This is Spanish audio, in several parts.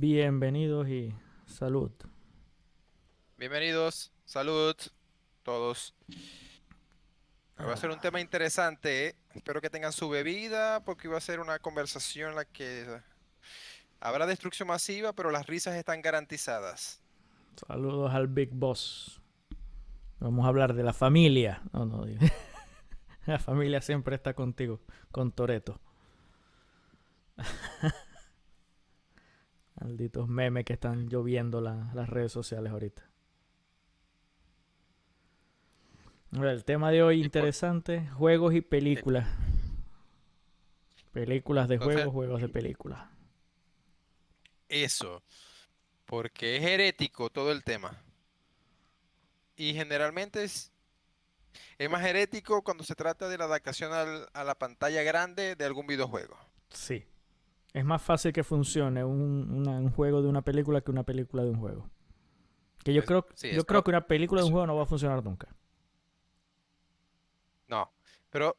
Bienvenidos y salud. Bienvenidos, salud, todos. Va a ser un tema interesante, ¿eh? Espero que tengan su bebida porque va a ser una conversación en la que habrá destrucción masiva, pero las risas están garantizadas. Saludos al Big Boss. Vamos a hablar de la familia. No, no, la familia siempre está contigo, con Toreto. Malditos memes que están lloviendo las redes sociales ahorita. Ahora, el tema de hoy Y por, interesante, juegos y eh, películas. Películas de entonces, juegos, juegos de películas. eso, porque es herético todo el tema. Y generalmente es más herético cuando se trata de la adaptación a la pantalla grande de algún videojuego. Sí. Es más fácil que funcione un juego de una película que una película de un juego. Que yo Es- creo, sí, yo creo que una película de un eso- juego no va a funcionar nunca. no, pero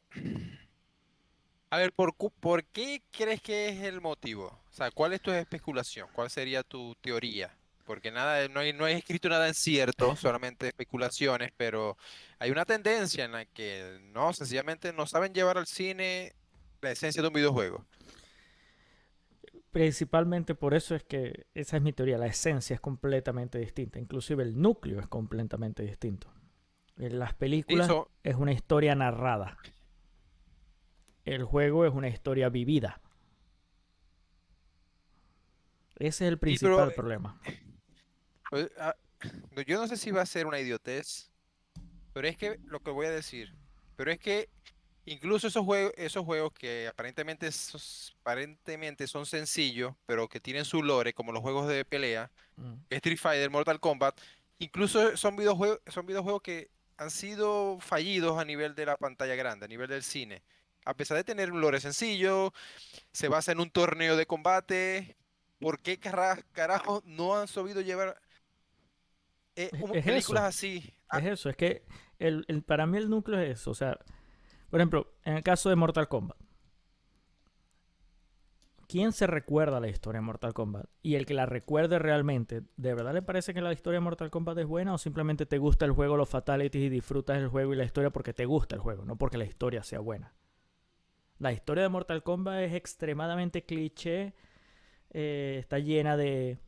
a ver, ¿por qué crees que es el motivo? O sea, ¿cuál es tu especulación? ¿Cuál sería tu teoría? Porque nada, no hay escrito nada en cierto, solamente especulaciones, pero hay una tendencia en la que no, sencillamente no saben llevar al cine la esencia de un videojuego. Principalmente por eso es que esa es mi teoría, la esencia es completamente distinta, inclusive el núcleo es completamente distinto. En las Sí, películas es una historia narrada, el juego es una historia vivida. Ese es el y pero principal problema. pues, no, yo no sé si va a ser una idiotez, pero es que lo que voy a decir, pero es que incluso esos juegos que aparentemente son sencillos, pero que tienen su lore, como los juegos de pelea, Mm. Street Fighter, Mortal Kombat, incluso son videojuegos que han sido fallidos a nivel de la pantalla grande, a nivel del cine. A pesar de tener un lore sencillo, se basa en un torneo de combate. ¿Por qué carajo no han sabido llevar Es películas eso, así? es que para mí el núcleo es eso. O sea, por ejemplo, en el caso de Mortal Kombat, ¿quién se recuerda la historia de Mortal Kombat? Y el que la recuerde realmente, ¿de verdad le parece que la historia de Mortal Kombat es buena o simplemente te gusta el juego, los fatalities y disfrutas el juego y la historia porque te gusta el juego, no porque la historia sea buena? La historia de Mortal Kombat es extremadamente cliché, está llena de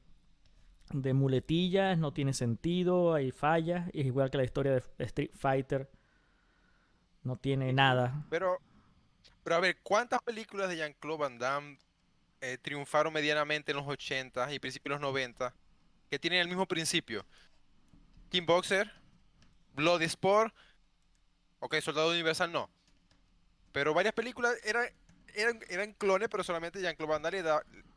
muletillas, no tiene sentido, hay fallas, es igual que la historia de Street Fighter, no tiene Sí, nada. pero a ver, ¿cuántas películas de Jean-Claude Van Damme triunfaron medianamente en los 80 y principios de los 90 que tienen el mismo principio? Kickboxer, Bloodsport, ok, Soldado Universal no, pero varias películas eran clones, pero solamente Jean-Claude Van Damme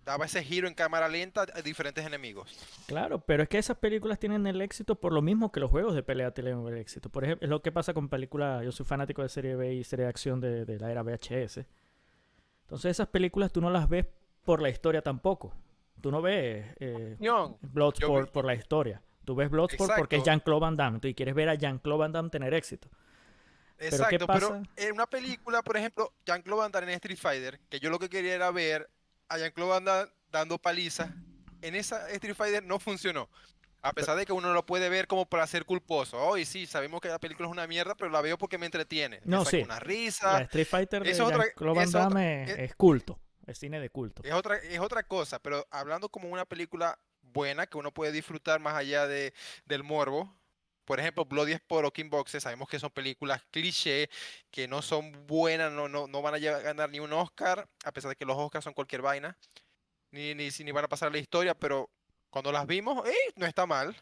daba ese giro en cámara lenta a diferentes enemigos. Claro, pero es que esas películas tienen el éxito por lo mismo que los juegos de pelea tienen el éxito. Por ejemplo, es lo que pasa con películas, yo soy fanático de serie B y serie de acción de la era VHS. Entonces esas películas tú no las ves por la historia tampoco. Tú no ves No, yo vi, Bloodsport por la historia. Tú ves Bloodsport porque es exacto, Jean-Claude Van Damme y quieres ver a Jean-Claude Van Damme tener éxito. Pero ¿qué exacto, pero pasa? en una película, por ejemplo, Jean-Claude Van Damme en Street Fighter, que yo lo que quería era ver a Jean-Claude Van Damme dando palizas, en esa Street Fighter no funcionó. A pesar de que uno lo puede ver como para ser culposo. Hoy sí, sabemos que la película es una mierda, pero la veo porque me entretiene. Me No, saca sí. una La risa. Street Fighter de Eso es otra, Jean-Claude Van eso es otra, Damme es, es culto. Es cine de culto. es otra cosa, pero hablando como una película buena que uno puede disfrutar más allá del morbo. Por ejemplo, Bloodsport o Kickboxer, sabemos que son películas cliché, que no son buenas, no van a ganar ni un Oscar, a pesar de que los Oscars son cualquier vaina, ni van a pasar a la historia, pero cuando las vimos, no está mal.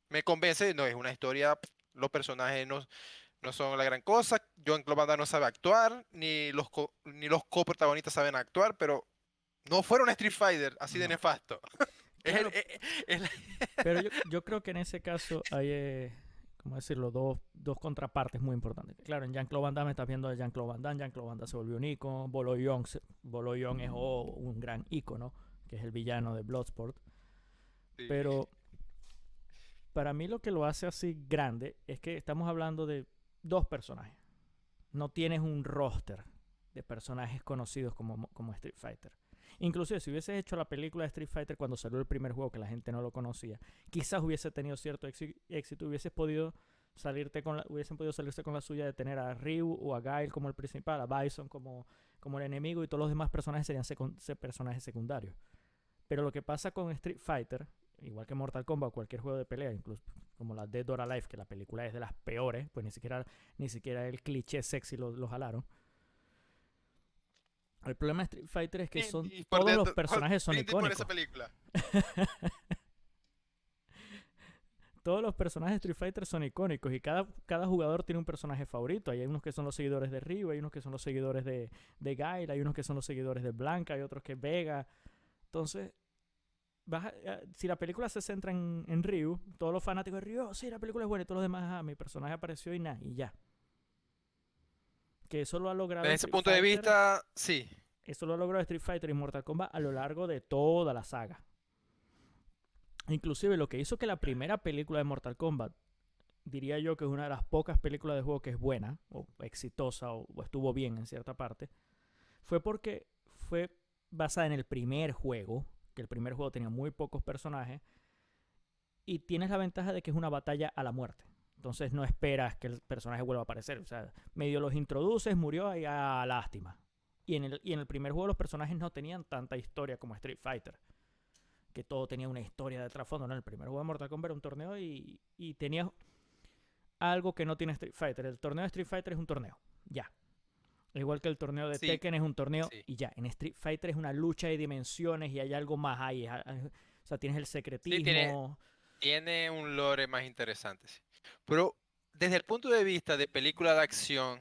Me convence, no es una historia, los personajes no son la gran cosa, Joan Claude no sabe actuar, ni los coprotagonistas saben actuar, pero no fueron Street Fighter así de No. nefasto. Es el, Claro, es- es la- pero yo creo que en ese caso hay, ¿cómo decirlo? Dos contrapartes muy importantes. Claro, en Jean-Claude Van Damme estás viendo a Jean-Claude Van Damme. Jean-Claude Van Damme se volvió un ícono. Bolo Young es un gran ícono, que es el villano de Bloodsport. Sí. Pero para mí lo que lo hace así grande es que estamos hablando de dos personajes. No tienes un roster de personajes conocidos como Street Fighter. Inclusive, si hubieses hecho la película de Street Fighter cuando salió el primer juego que la gente no lo conocía, quizás hubiese tenido cierto éxito, hubiesen podido salirse con la suya de tener a Ryu o a Guile como el principal, a Bison como el enemigo y todos los demás personajes serían personajes secundarios. Pero lo que pasa con Street Fighter, igual que Mortal Kombat o cualquier juego de pelea, incluso como la Dead or Alive, que la película es de las peores, pues ni siquiera el cliché sexy lo jalaron. El problema de Street Fighter es que Y por todos los dentro, personajes son brindis por esa icónicos. película. Todos los personajes de Street Fighter son icónicos y cada jugador tiene un personaje favorito. Hay unos que son los seguidores de Ryu, hay unos que son los seguidores de Guile, hay unos que son los seguidores de Blanca, hay otros que Vega. Entonces, si la película se centra en Ryu, todos los fanáticos de Ryu, oh, sí, la película es buena, y todos los demás, mi personaje apareció y ya. Que eso lo ha logrado Desde ese Street punto de Fighter. vista, sí. Eso lo ha logrado Street Fighter y Mortal Kombat a lo largo de toda la saga. Inclusive lo que hizo que la primera película de Mortal Kombat, diría yo que es una de las pocas películas de juego que es buena, o exitosa, o estuvo bien en cierta parte, fue porque fue basada en el primer juego, que el primer juego tenía muy pocos personajes, y tienes la ventaja de que es una batalla a la muerte. Entonces no esperas que el personaje vuelva a aparecer. O sea, medio los introduces, murió y a lástima. Y en el primer juego los personajes no tenían tanta historia como Street Fighter. Que todo tenía una historia de trasfondo. ¿No? En el primer juego de Mortal Kombat era un torneo y tenía algo que no tiene Street Fighter. El torneo de Street Fighter es un torneo. Ya. Igual que el torneo de Sí, Tekken es un torneo sí. y ya. En Street Fighter es una lucha de dimensiones y hay algo más ahí. O sea, tienes el Sí, tiene, secretismo. tiene un lore más interesante, sí. Pero desde el punto de vista de película de acción,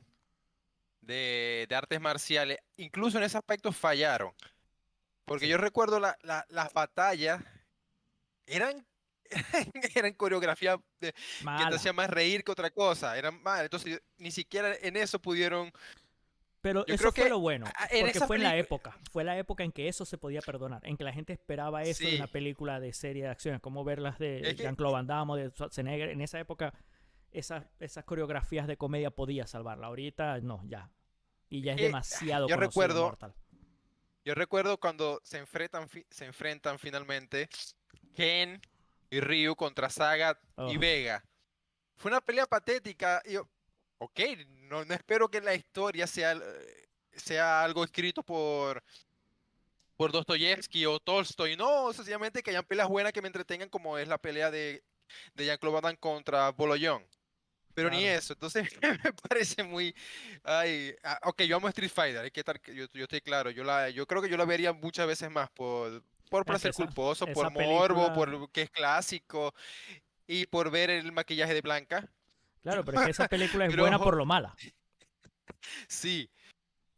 de artes marciales, incluso en ese aspecto fallaron. Porque Sí. yo recuerdo las batallas eran, eran coreografía que te Mala. hacía más reír que otra cosa. Eran mal. Entonces, ni siquiera en eso pudieron. Pero Yo eso creo fue que lo bueno, en porque esa fue en la película. época. Fue la época en que eso se podía perdonar, en que la gente esperaba eso de una Sí, película de serie de acción, como ver las de es que Jean-Claude Van Damme o de Schwarzenegger. En esa época, esas coreografías de comedia podía salvarla. Ahorita, no, ya. Y Es ya es que demasiado yo conocido recuerdo, Mortal. yo recuerdo cuando se enfrentan finalmente Ken y Ryu contra Sagat y Oh, Vega. Fue una pelea patética. Y yo, ok, no espero que la historia sea algo escrito por Dostoyevsky o Tolstoy. No, sencillamente que hayan peleas buenas que me entretengan, como es la pelea de Jean-Claude Van Damme contra Bolognón. Pero ni claro. eso, entonces me parece muy. Ay, ok, yo amo Street Fighter, hay que estar, yo estoy claro, yo creo que yo la vería muchas veces más por Es que placer esa, culposo, por esa morbo, película. por que es clásico y por ver el maquillaje de Blanca. Claro, pero es que esa película es buena por Pero lo mala. sí,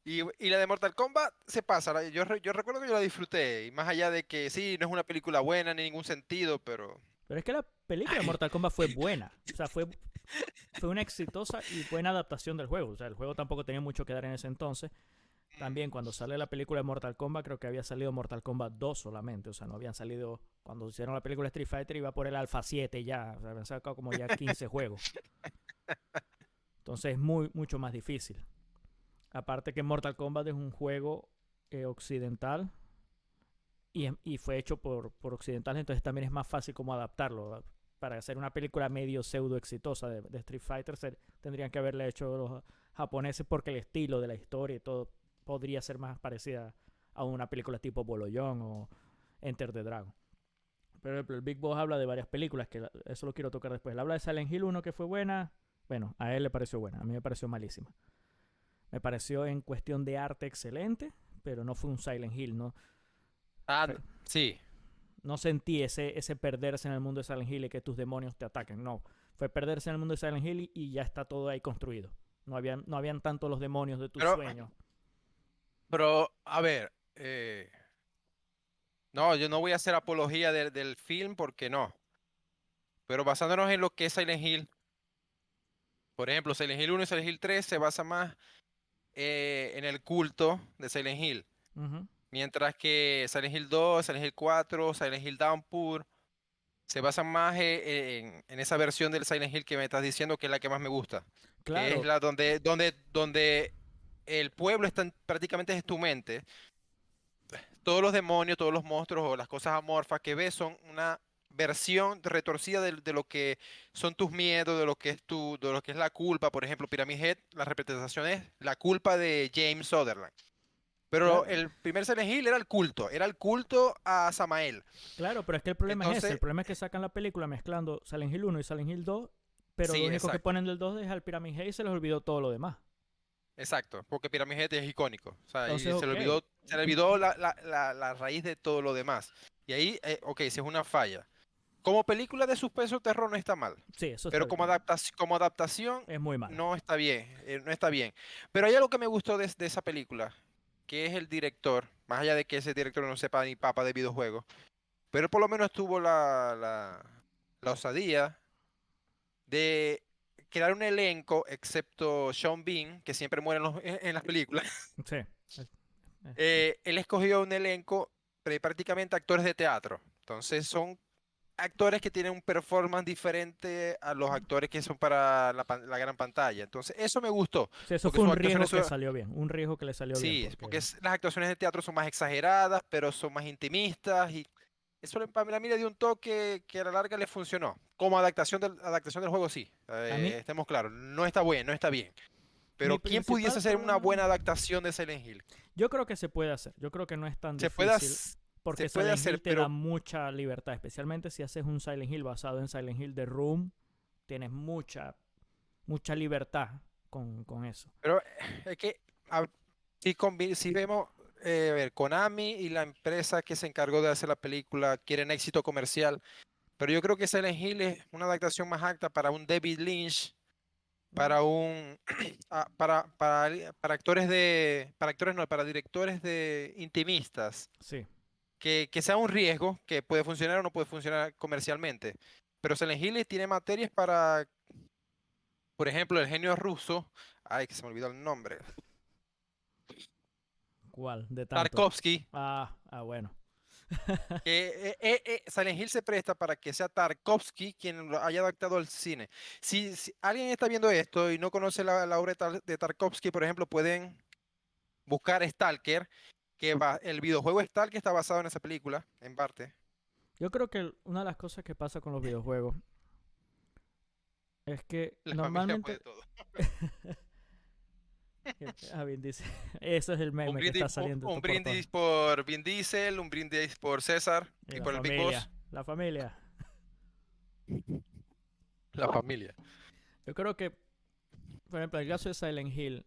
y la de Mortal Kombat se pasa, yo recuerdo que yo la disfruté, y más allá de que sí, no es una película buena en ningún sentido, pero. Pero es que la película de Ay, Mortal Kombat fue buena. O sea, fue una exitosa y buena adaptación del juego. O sea, el juego tampoco tenía mucho que dar en ese entonces. También cuando sale la película de Mortal Kombat, creo que había salido Mortal Kombat 2 solamente. O sea, no habían salido. Cuando hicieron la película Street Fighter iba por el Alpha 7 ya. O sea, habían sacado como ya 15 juegos. Entonces es mucho más difícil. Aparte que Mortal Kombat es un juego occidental y fue hecho por occidentales, entonces también es más fácil como adaptarlo. Para hacer una película medio pseudo exitosa de Street Fighter tendrían que haberle hecho los japoneses porque el estilo de la historia y todo podría ser más parecida a una película tipo Bolollón o Enter the Dragon. Pero el Big Boss habla de varias películas, que eso lo quiero tocar después. Él habla de Silent Hill 1 que fue buena. Bueno, a él le pareció buena, a mí me pareció malísima. Me pareció en cuestión de arte excelente, pero no fue un Silent Hill, ¿no? sí. No sentí ese perderse en el mundo de Silent Hill y que tus demonios te ataquen. No, fue perderse en el mundo de Silent Hill y ya está todo ahí construido. No habían tanto los demonios de tus Pero, sueños. pero, a ver, no, yo no voy a hacer apología del film porque no. Pero basándonos en lo que es Silent Hill, por ejemplo, Silent Hill 1 y Silent Hill 3 se basa más en el culto de Silent Hill. Ujú. Mientras que Silent Hill 2, Silent Hill 4, Silent Hill Downpour se basan más en esa versión del Silent Hill que me estás diciendo que es la que más me gusta. Que es Claro, la donde el pueblo está prácticamente es tu mente. todos los demonios, todos los monstruos o las cosas amorfas que ves son una versión retorcida de lo que son tus miedos, de lo que es de lo que es la culpa. Por ejemplo, Pyramid Head, la representación es la culpa de James Sutherland. Pero Claro, el primer Silent Hill era el culto a Samael. claro, pero es que el problema es ese. El Entonces, problema es que sacan la película mezclando Silent Hill 1 y Silent Hill 2, pero lo sí, único que exacto. ponen del 2 es al Pyramid Head y se les olvidó todo lo demás. Exacto, porque Pyramid Head es icónico. O sea, Entonces, y ok. se le olvidó la raíz de todo lo demás. Y ahí, ok, si es una falla. Como película de suspenso terror no está mal, Sí, eso está pero bien. como adaptación Es muy mala. no está bien, no está bien. Pero hay algo que me gustó de esa película, que es el director, más allá de que ese director no sepa ni papa de videojuegos, pero él por lo menos tuvo la osadía de crear un elenco, excepto Sean Bean, que siempre muere en las películas. Sí. es- Él escogió un elenco prácticamente actores de teatro. Entonces son actores que tienen un performance diferente a los actores que son para la gran pantalla. Entonces eso me gustó, Sí, eso porque fue son un riesgo actuaciones... que salió bien. Un riesgo que le salió bien, Sí, porque porque las actuaciones de teatro son más exageradas, pero son más intimistas y eso para mí le dio un toque que a la larga le funcionó. Como adaptación del juego, sí, a mí, estemos claros, no está bueno, no está bien. mi Pero ¿quién pudiese principal hacer una problema, buena adaptación de Silent Hill? yo creo que se puede hacer. Yo creo que no es tan Se puede, difícil, hac- Se porque puede Silent hacer, Hill te da pero, mucha libertad, especialmente si haces un Silent Hill basado en Silent Hill The Room, tienes mucha libertad con eso. pero es que a- si vemos, a ver, Konami y la empresa que se encargó de hacer la película quieren éxito comercial, pero yo creo que Silent Hill es una adaptación más apta para un David Lynch, para un para actores para actores no, para directores de intimistas, Sí. que sea un riesgo, que puede funcionar o no puede funcionar comercialmente. Pero Silent Hill tiene materias para, por ejemplo, el genio ruso, ay, que se me olvidó el nombre, ¿Cuál? De tanto. Tarkovsky, Bueno. que Silent Hill se presta para que sea Tarkovsky quien lo haya adaptado al cine. Si alguien está viendo esto y no conoce la obra de Tarkovsky, por ejemplo, pueden buscar Stalker, el videojuego Stalker está basado en esa película, en parte. Yo creo que una de las cosas que pasa con los videojuegos es que La familia puede normalmente. todo. Vin dice. Eso es el meme que está saliendo Un esto por todas. brindis por Vin Diesel, un brindis por César Y y la por el Big Boss. familia. La familia. La familia. Yo creo que, por ejemplo, el caso de Silent Hill.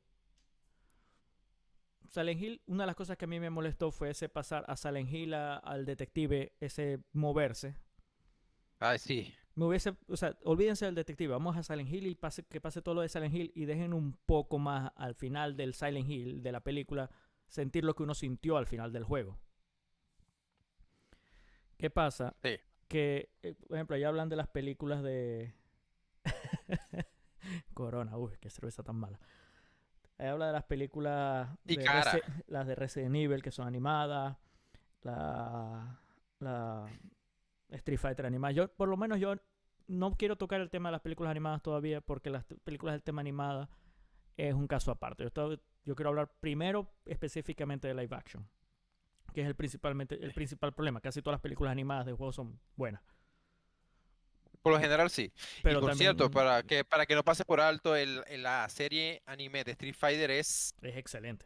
Silent Hill, una de las cosas que a mí me molestó fue ese pasar a Silent Hill al detective, ese moverse. Ay, sí. O sea, olvídense del detective, vamos a Silent Hill y que pase todo lo de Silent Hill y dejen un poco más al final del Silent Hill, de la película, sentir lo que uno sintió al final del juego. ¿Qué pasa? Sí. Que, por ejemplo, ya hablan de las películas de Corona, uy, qué cerveza tan mala. Ahí habla de las películas Y cara. las de Resident Evil que son animadas, la Street Fighter animada. Yo, por lo menos, yo no quiero tocar el tema de las películas animadas todavía porque las películas del tema animada es un caso aparte. Yo quiero hablar primero específicamente de live action, que es el principal problema. Casi todas las películas animadas de juegos son buenas, Por lo general sí. Y pero por cierto, también para que no pase por alto, la serie anime de Street Fighter es excelente.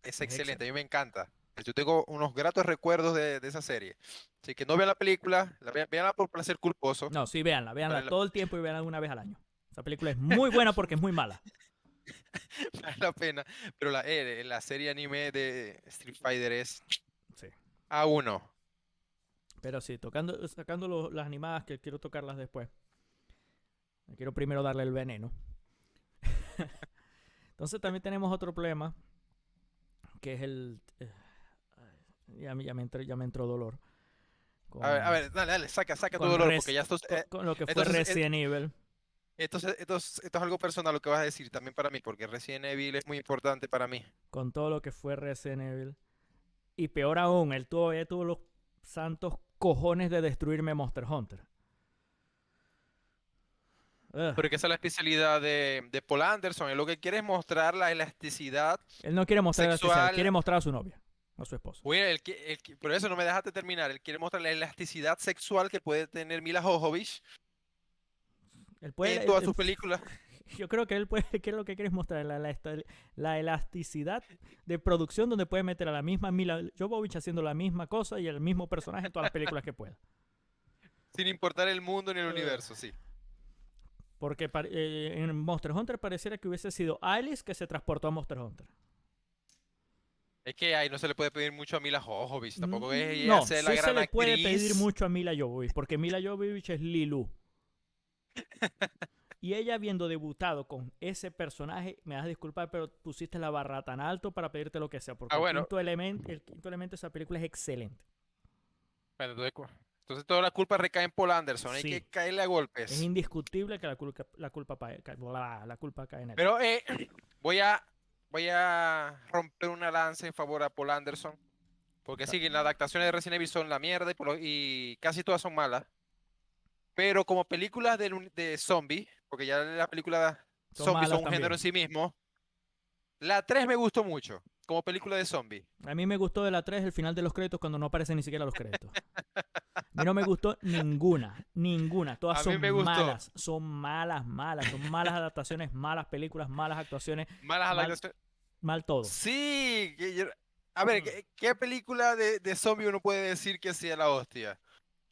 es Es excelente, a excelente. mí me encanta. Yo tengo unos gratos recuerdos de esa serie. Así que no vean la película, véanla por placer culposo. No, sí, véanla Vale todo el tiempo y véanla una vez al año. Esa película es muy buena porque es muy mala. vale la pena. Pero la serie anime de Street Fighter es Sí. a uno. Pero sí, sacando las animadas que quiero tocarlas después. Quiero primero darle el veneno. Entonces también tenemos otro problema, que es el... ya me entró dolor. A Con, ver, dale, saca tu con, dolor, porque ya esto, con lo que fue entonces, Resident Evil. esto es algo personal lo que vas a decir también para mí, porque Resident Evil es muy importante para mí. Con todo lo que fue Resident Evil. Y peor aún, él todavía tuvo los santos cojones de destruirme Monster Hunter. Ugh. Porque esa es la especialidad de Paul Anderson. Él lo que quiere es mostrar la elasticidad Él no quiere mostrar la especial, sexual. quiere mostrar a su novia. a su esposa. Bueno, por eso no me dejaste terminar. Él quiere mostrar la elasticidad sexual que puede tener Mila Jovovich Él en puede, todas sus películas. yo creo que él puede, ¿qué es lo que quieres mostrar? La elasticidad de producción donde puede meter a la misma Mila Jovovich haciendo la misma cosa y el mismo personaje en todas las películas que pueda. Sin importar el mundo ni el Uh, universo, sí. Porque en Monster Hunter pareciera que hubiese sido Alice que se transportó a Monster Hunter. Es que ahí no se le puede pedir mucho a Mila Jovovich. Tampoco es ella No, ser la sí se gran le puede pedir actriz. mucho a Mila Jovovich, porque Mila Jovovich es Lilu. Y ella habiendo debutado con ese personaje, me vas a disculpar, pero pusiste la barra tan alto para pedirte lo que sea, porque Ah, bueno. el quinto elemento de esa película es excelente. Bueno, entonces toda la culpa recae en Paul Anderson. Hay que Sí, caerle a es golpes. indiscutible que la culpa cae en él. Pero voy a, voy a romper una lanza en favor a Paul Anderson. Porque sí, que las adaptaciones de Resident Evil son la mierda y casi todas son malas. Pero como películas de zombie, porque ya las películas Son zombies malas son un género también. en sí mismo, la 3 me gustó mucho, como película de zombie. A mí me gustó de la 3 el final de los créditos cuando no aparecen ni siquiera los créditos. A mí no me gustó ninguna, ninguna. Todas A mí me gustó. son malas, malas. Son malas adaptaciones, malas películas, malas actuaciones, Malas mal, adaptaciones. mal todo. Sí. A ver, Mm. ¿qué película de zombie uno puede decir que sea la hostia?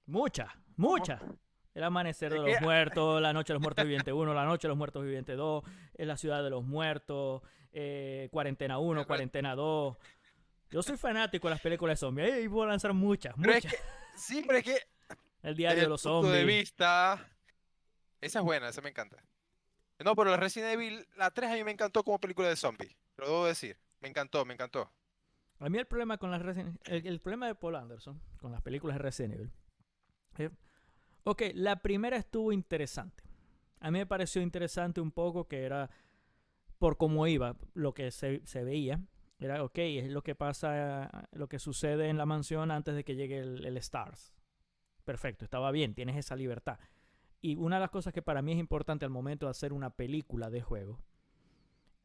Muchas, ¿Cómo? muchas. El amanecer de Es los que, muertos, la noche de los muertos vivientes 1, la noche de los muertos vivientes 2, la ciudad de los muertos, cuarentena 1, cuarentena 2. Yo soy fanático de las películas de zombies. Ahí puedo lanzar muchas, pero es muchas. que, sí, pero es que El diario desde de el los punto de zombies. vista, esa es buena, esa me encanta. No, pero la Resident Evil, la 3 a mí me encantó como película de zombie. Lo debo decir. Me encantó, me encantó. A mí el problema con el problema de Paul Anderson con las películas de Resident Evil. eh, ok, la primera estuvo interesante. A mí me pareció interesante un poco que era por cómo iba, lo que se veía. Era, ok, es lo que pasa, lo que sucede en la mansión antes de que llegue el STARS. Perfecto, estaba bien, tienes esa libertad. Y una de las cosas que para mí es importante al momento de hacer una película de juego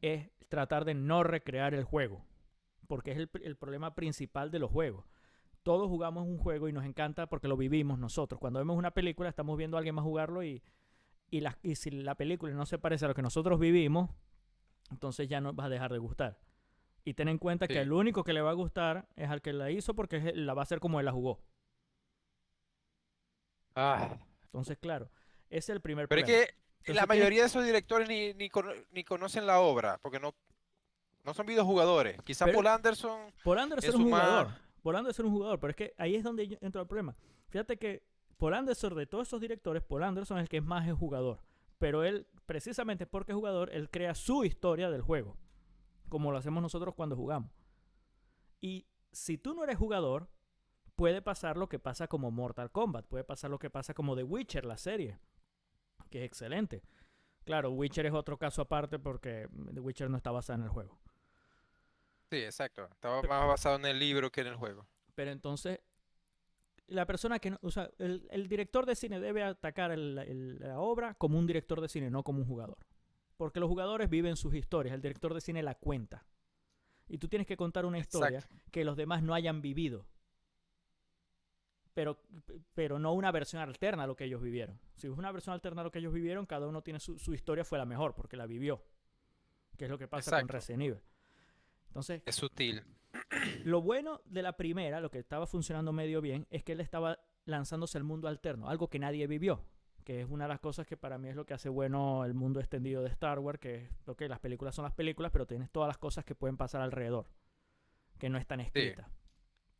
es tratar de no recrear el juego. Porque es el problema principal de los juegos. Todos jugamos un juego y nos encanta porque lo vivimos nosotros. Cuando vemos una película estamos viendo a alguien más jugarlo y si la película no se parece a lo que nosotros vivimos, entonces ya nos va a dejar de gustar. Y ten en cuenta que Sí. el único que le va a gustar es al que la hizo porque la va a hacer como él la jugó. Ah. Entonces, claro, ese es el primer Pero es problema. que la Entonces tienes, mayoría de esos directores ni conocen la obra, porque no son videojugadores. Quizá pero Paul Anderson Paul Anderson en es un su más... jugador. Paul Anderson es un jugador, pero es que ahí es donde entra el problema. Fíjate que Paul Anderson, de todos esos directores, Paul Anderson es el que más es jugador. Pero él, precisamente porque es jugador, él crea su historia del juego. Como lo hacemos nosotros cuando jugamos. Y si tú no eres jugador, puede pasar lo que pasa como Mortal Kombat. Puede pasar lo que pasa como The Witcher, la serie. Que es excelente. Claro, Witcher es otro caso aparte porque The Witcher no está basada en el juego. Sí, exacto. Estaba más basado en el libro que en el juego. Pero entonces, la persona que no, o sea, el director de cine debe atacar la obra como un director de cine, no como un jugador. Porque los jugadores viven sus historias, el director de cine la cuenta. Y tú tienes que contar una historia Exacto. que los demás no hayan vivido. Pero, pero no una versión alterna a lo que ellos vivieron. Si es una versión alterna a lo que ellos vivieron, cada uno tiene su historia fue la mejor porque la vivió. Que es lo que pasa con Exacto. Resident Evil. Entonces, Es sutil. lo bueno de la primera, lo que estaba funcionando medio bien, es que él estaba lanzándose al mundo alterno, algo que nadie vivió, que es una de las cosas que para mí es lo que hace bueno el mundo extendido de Star Wars, que es lo que las películas son las películas, pero tienes todas las cosas que pueden pasar alrededor, que no están Sí. escritas.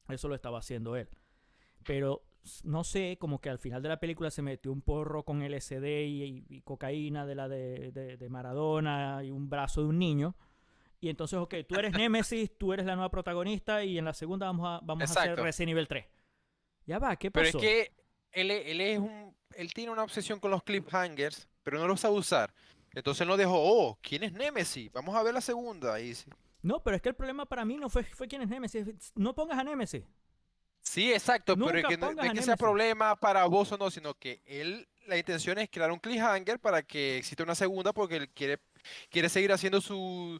Eso lo estaba haciendo él. Pero no sé, como que al final de la película se metió un porro con LSD y cocaína de Maradona y un brazo de un niño. Y entonces, ok, tú eres Nemesis, tú eres la nueva protagonista y en la segunda vamos a hacer Exacto. Resident Evil 3. Ya va, ¿qué Pero es pasó? que él tiene una obsesión con los cliffhangers, pero no los sabe usar. Entonces él no dejó, oh, ¿quién es Nemesis? Vamos a ver la segunda. Y sí, No, pero es que el problema para mí no fue quién es Nemesis. No pongas a Nemesis. sí, exacto, pero es Nunca que no pongas es a que sea Nemesis. problema para vos o no, sino que la intención es crear un cliffhanger para que exista una segunda porque él quiere quiere seguir haciendo su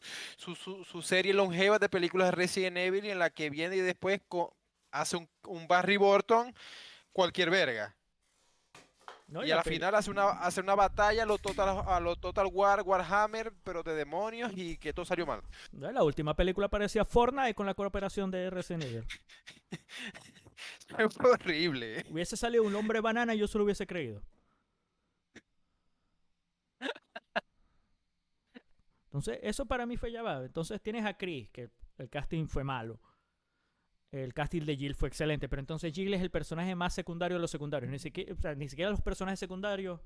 serie longeva de películas de Resident Evil en la que viene y después hace un Barry Burton cualquier verga. ¿No? Y Y a la la peli... final hace una batalla a lo Total War, Warhammer, pero de demonios y que todo salió mal. ¿No? La última película parecía Fortnite con la cooperación de Resident Evil. Fue horrible. Hubiese salido un hombre banana y yo se lo hubiese creído. Entonces, eso para mí fue ya va. Entonces tienes a Chris, que el casting fue malo. El casting de Jill fue excelente, pero entonces Jill es el personaje más secundario de los secundarios. Ni siquiera los personajes secundarios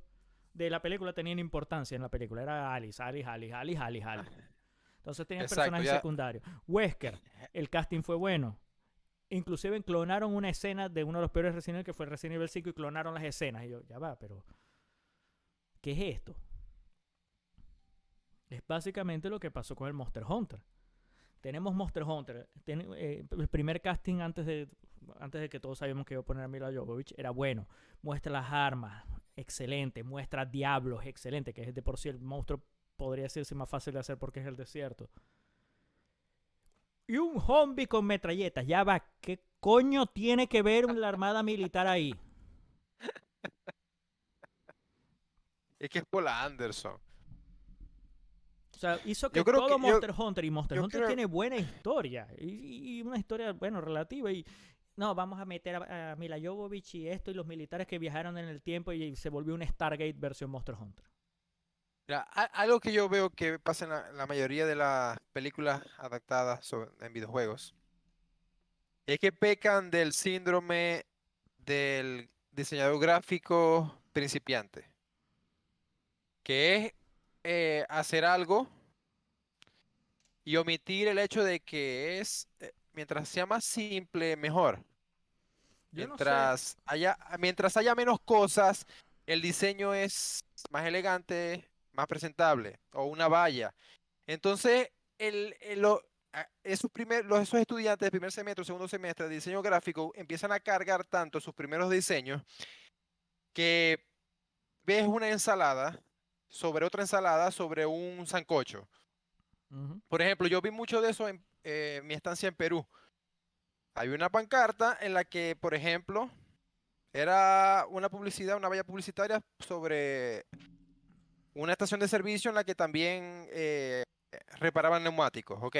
de la película tenían importancia en la película. Era Alice. Entonces tenía el Exacto, personaje ya. secundario. Wesker, el casting fue bueno. Inclusive clonaron una escena de uno de los peores Resident Evil, que fue el Resident Evil 5, y clonaron las escenas. Y yo, ya va, pero ¿qué es esto? Es básicamente lo que pasó con el Monster Hunter. Tenemos Monster Hunter. El primer casting antes de que todos sabíamos que iba a poner a Mila Jovovich era bueno. Muestra las armas, excelente. Muestra diablos, excelente. Que es de por sí el monstruo podría decirse más fácil de hacer porque es el desierto. Y un zombie con metralletas. Ya va, ¿qué coño tiene que ver la armada militar ahí? Es que es Paula Anderson. O sea, hizo que Yo creo que todo Monster Hunter, y Monster yo Hunter creo, tiene buena historia. Y una historia, bueno, relativa. Y no, vamos a meter a Mila Jovovich y esto, y los militares que viajaron en el tiempo, y se volvió un Stargate versión Monster Hunter. mira, algo que yo veo que pasa en la mayoría de las películas adaptadas en videojuegos es que pecan del síndrome del diseñador gráfico principiante, que es hacer algo y omitir el hecho de que mientras sea más simple, mejor. Yo no sé. Mientras haya menos cosas, el diseño es más elegante, más presentable, o una valla. Entonces, esos estudiantes de primer semestre o segundo semestre de diseño gráfico empiezan a cargar tanto sus primeros diseños que ves una ensalada sobre otra ensalada sobre un sancocho. Ujú. Por ejemplo, yo vi mucho de eso en mi estancia en Perú. Hay una pancarta en la que, por ejemplo, era una publicidad, una valla publicitaria sobre una estación de servicio en la que también reparaban neumáticos, ok.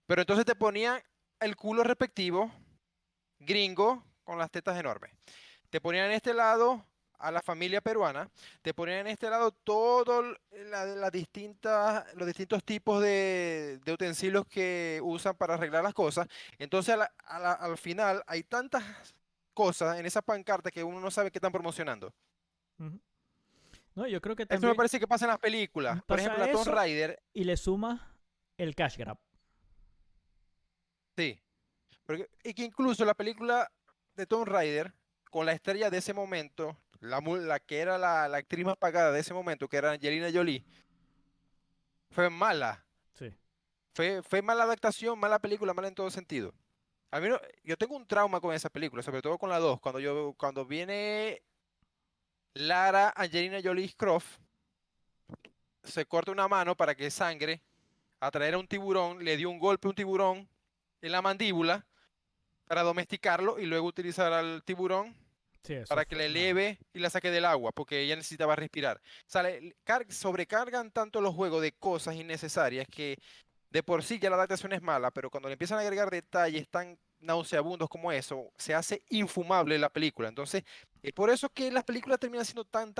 Pero entonces te ponían el culo respectivo, gringo, con las tetas enormes. Te ponían en este lado a la familia peruana, te ponían en este lado todos los distintos tipos de utensilios que usan para arreglar las cosas. Entonces al final hay tantas cosas en esa pancarta que uno no sabe qué están promocionando. Ujú. No, yo creo que Eso me también parece que pasa en las películas. Por ejemplo, pasa la Tomb eso, Raider, y le suma el cash grab. sí. Y que incluso la película de Tomb Raider, con la estrella de ese momento, la que era la actriz más pagada de ese momento, que era Angelina Jolie, fue mala. Sí. Fue mala adaptación, mala película, mala en todo sentido. A mí yo tengo un trauma con esa película, sobre todo con la 2. Cuando viene Lara Angelina Jolie Croft, se corta una mano para que sangre, atraer a un tiburón, le dio un golpe a un tiburón en la mandíbula para domesticarlo y luego utilizar al tiburón Sí, eso para que fue. la No. eleve y la saque del agua, porque ella necesitaba respirar. O sea, sobrecargan tanto los juegos de cosas innecesarias que de por sí ya la adaptación es mala, pero cuando le empiezan a agregar detalles tan nauseabundos como eso, se hace infumable la película. Entonces, es por eso que las películas terminan siendo tan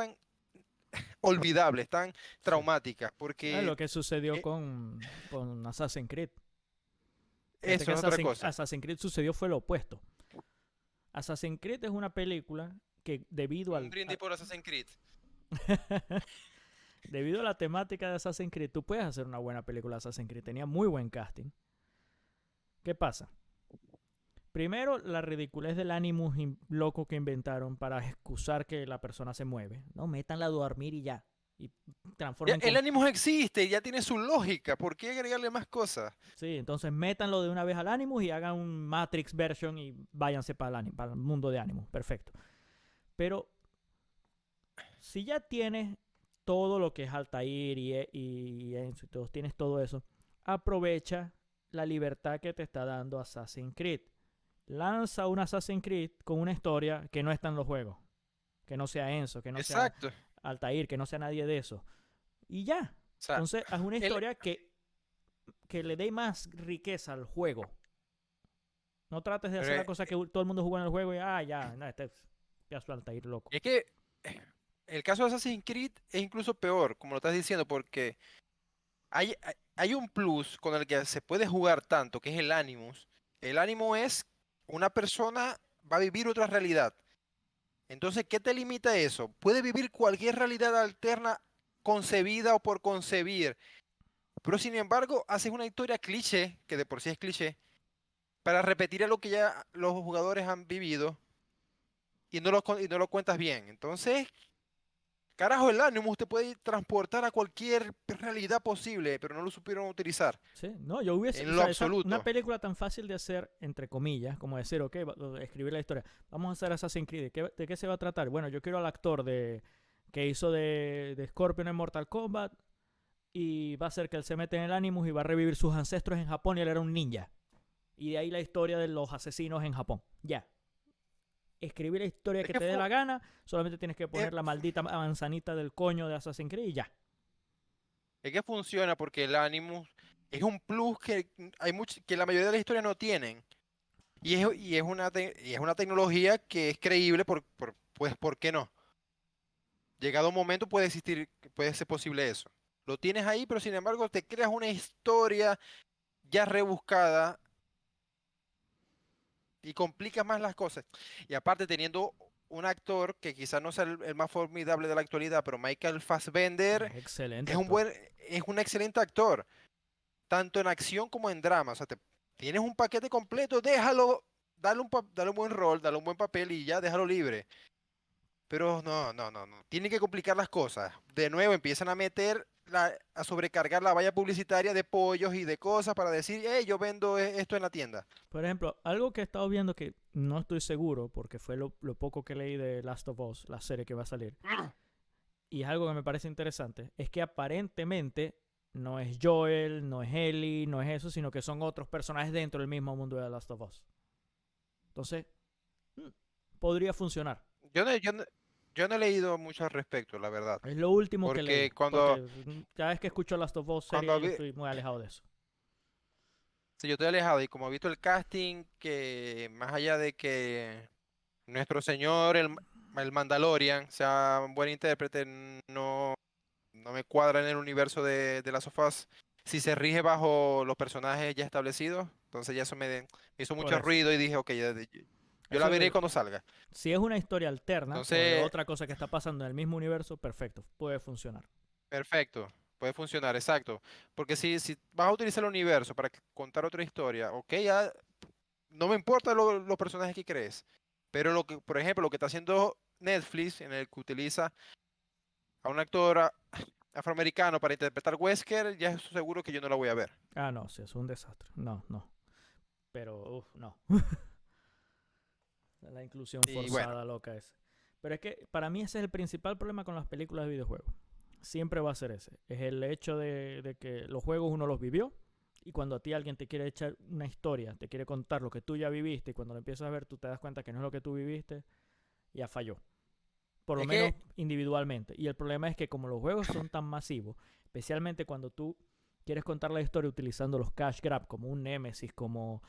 olvidables, tan Sí. traumáticas, Es porque lo que sucedió eh, con Assassin's Creed. Fíjate que eso es otra cosa. Assassin's Creed sucedió fue lo opuesto. Assassin's Creed es una película que Un brindis por Assassin's Creed. debido a la temática de Assassin's Creed, tú puedes hacer una buena película de Assassin's Creed. Tenía muy buen casting. ¿Qué pasa? Primero, la ridiculez del Animus loco que inventaron para excusar que la persona se mueve. No, métanla a dormir y ya. Y transformen El con... ánimo existe, ya tiene su lógica. ¿Por qué agregarle más cosas? Sí, entonces métanlo de una vez al Animus y hagan un Matrix version y váyanse para el mundo de Animus. Perfecto. Pero si ya tienes todo lo que es Altair y Enzo y todos tienes todo eso, aprovecha la libertad que te está dando Assassin's Creed. Lanza un Assassin's Creed con una historia que no está en los juegos. Que no sea Enzo, que no sea Exacto. O Altair, que no sea nadie de eso. Y ya. sea, Entonces, haz una el, historia que le dé más riqueza al juego. No trates de hacer la eh, cosa que todo el mundo jugó en el juego y, ya, no, ya suelta ir loco. es que el caso de Assassin's Creed es incluso peor, como lo estás diciendo, porque hay un plus con el que se puede jugar tanto, que es el Animus. El Animus es una persona va a vivir otra realidad. Entonces, ¿qué te limita eso? Puede vivir cualquier realidad alterna concebida o por concebir, pero sin embargo, haces una historia cliché, que de por sí es cliché, para repetir a lo que ya los jugadores han vivido y no lo cuentas bien. Entonces, carajo, el Animus te puede transportar a cualquier realidad posible, pero no lo supieron utilizar Sí, no, yo hubiese, o en lo sea, una absoluto. película tan fácil de hacer, entre comillas, como decir, ok, escribir la historia, vamos a hacer Assassin's Creed, ¿de qué se va a tratar? Bueno, yo quiero al actor que hizo de Scorpion en Mortal Kombat y va a ser que él se mete en el Animus y va a revivir sus ancestros en Japón y él era un ninja. Y de ahí la historia de los asesinos en Japón. Ya. Escribir la historia Es que que te dé fue, la gana, solamente tienes que es, poner la maldita manzanita del coño de Assassin's Creed y ya. es que funciona porque el Animus es un plus que que la mayoría de las historias no tienen. Y es una tecnología que es creíble pues, ¿por qué no? Llegado un momento puede existir, puede ser posible eso. Lo tienes ahí, pero sin embargo te creas una historia ya rebuscada y complicas más las cosas. Y aparte teniendo un actor que quizás no sea el más formidable de la actualidad, pero Michael Fassbender Es excelente es un actor. buen, es un excelente actor, tanto en acción como en drama. O sea, tienes un paquete completo, déjalo, dale un buen rol, dale un buen papel y ya déjalo libre. Pero no, no, no, no. Tienen que complicar las cosas. De nuevo empiezan a a sobrecargar la valla publicitaria de pollos y de cosas para decir, hey, yo vendo esto en la tienda. Por ejemplo, algo que he estado viendo que no estoy seguro, porque fue lo poco que leí de Last of Us, la serie que va a salir, y es algo que me parece interesante, es que aparentemente no es Joel, no es Ellie, no es eso, sino que son otros personajes dentro del mismo mundo de Last of Us. Entonces, mm, podría funcionar. Yo no, yo no, yo no he leído mucho al respecto, la verdad. Es lo último que leí, Porque cuando, porque cada vez que escucho Last of Us cuando serie yo estoy muy alejado de eso. sí, yo estoy alejado y como he visto el casting, que más allá de que nuestro señor, el Mandalorian, sea un buen intérprete, no me cuadra en el universo de las sofás. Si se rige bajo los personajes ya establecidos, entonces ya me hizo Por mucho eso. ruido y dije, ok, yo la veré Eso, cuando salga. si es una historia alterna o de Entonces, otra cosa que está pasando en el mismo universo, perfecto, puede funcionar. perfecto, puede funcionar, exacto. Porque si vas a utilizar el universo para contar otra historia, ok, ya no me importa los personajes que crees, pero por ejemplo, lo que está haciendo Netflix, en el que utiliza a un actor afroamericano para interpretar Wesker, ya es seguro que yo no la voy a ver. Ah, no, sí, es un desastre. No, no. Pero, no. La inclusión Y bueno, forzada loca ese. Pero es que para mí ese es el principal problema con las películas de videojuegos. Siempre va a ser ese. Es el hecho de que los juegos uno los vivió y cuando a ti alguien te quiere echar una historia, te quiere contar lo que tú ya viviste y cuando lo empiezas a ver tú te das cuenta que no es lo que tú viviste, ya falló. Por lo es menos que individualmente. Y el problema es que como los juegos son tan masivos, especialmente cuando tú quieres contar la historia utilizando los cash grab como un Nemesis, como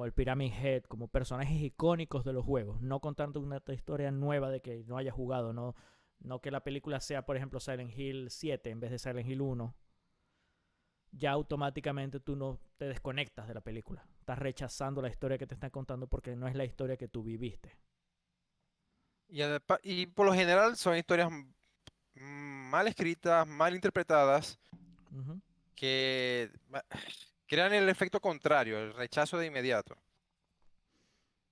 el Pyramid Head, como personajes icónicos de los juegos, no contando una historia nueva de que no haya jugado, no que la película sea, por ejemplo, Silent Hill 7 en vez de Silent Hill 1, ya automáticamente tú no te desconectas de la película. Estás rechazando la historia que te están contando porque no es la historia que tú viviste. y por lo general son historias mal escritas, mal interpretadas, Ujú. que crean el efecto contrario, el rechazo de inmediato.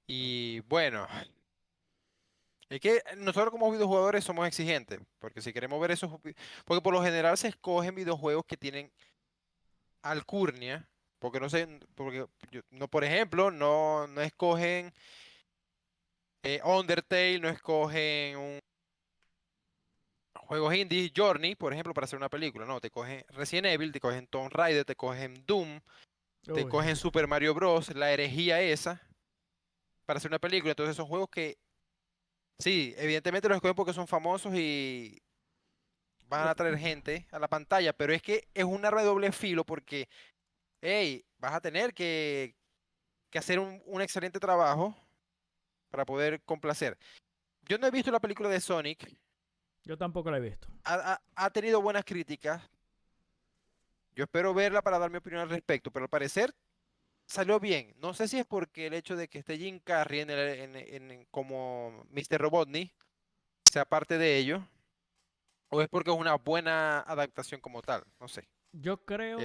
Y bueno, es que nosotros como videojugadores somos exigentes, porque si queremos ver porque por lo general se escogen videojuegos que tienen alcurnia, porque no sé, porque no, por ejemplo, no escogen Undertale, no escogen juegos indie, Journey, por ejemplo, para hacer una película, ¿no? Te cogen Resident Evil, te cogen Tomb Raider, te cogen Doom, te Uy, cogen Super Mario Bros., la herejía esa, para hacer una película. Entonces son juegos que, sí, evidentemente los escogen porque son famosos y van lo a que- traer gente a la pantalla, pero es que es un arma de doble filo porque, hey, vas a tener que hacer un excelente trabajo para poder complacer. Yo no he visto la película de Sonic, yo tampoco la he visto. ha tenido buenas críticas. Yo espero verla para dar mi opinión al respecto, pero al parecer salió bien. No sé si es porque el hecho de que esté Jim Carrey como Mr. Robotnik sea parte de ello, o es porque es una buena adaptación como tal. No sé. Yo creo,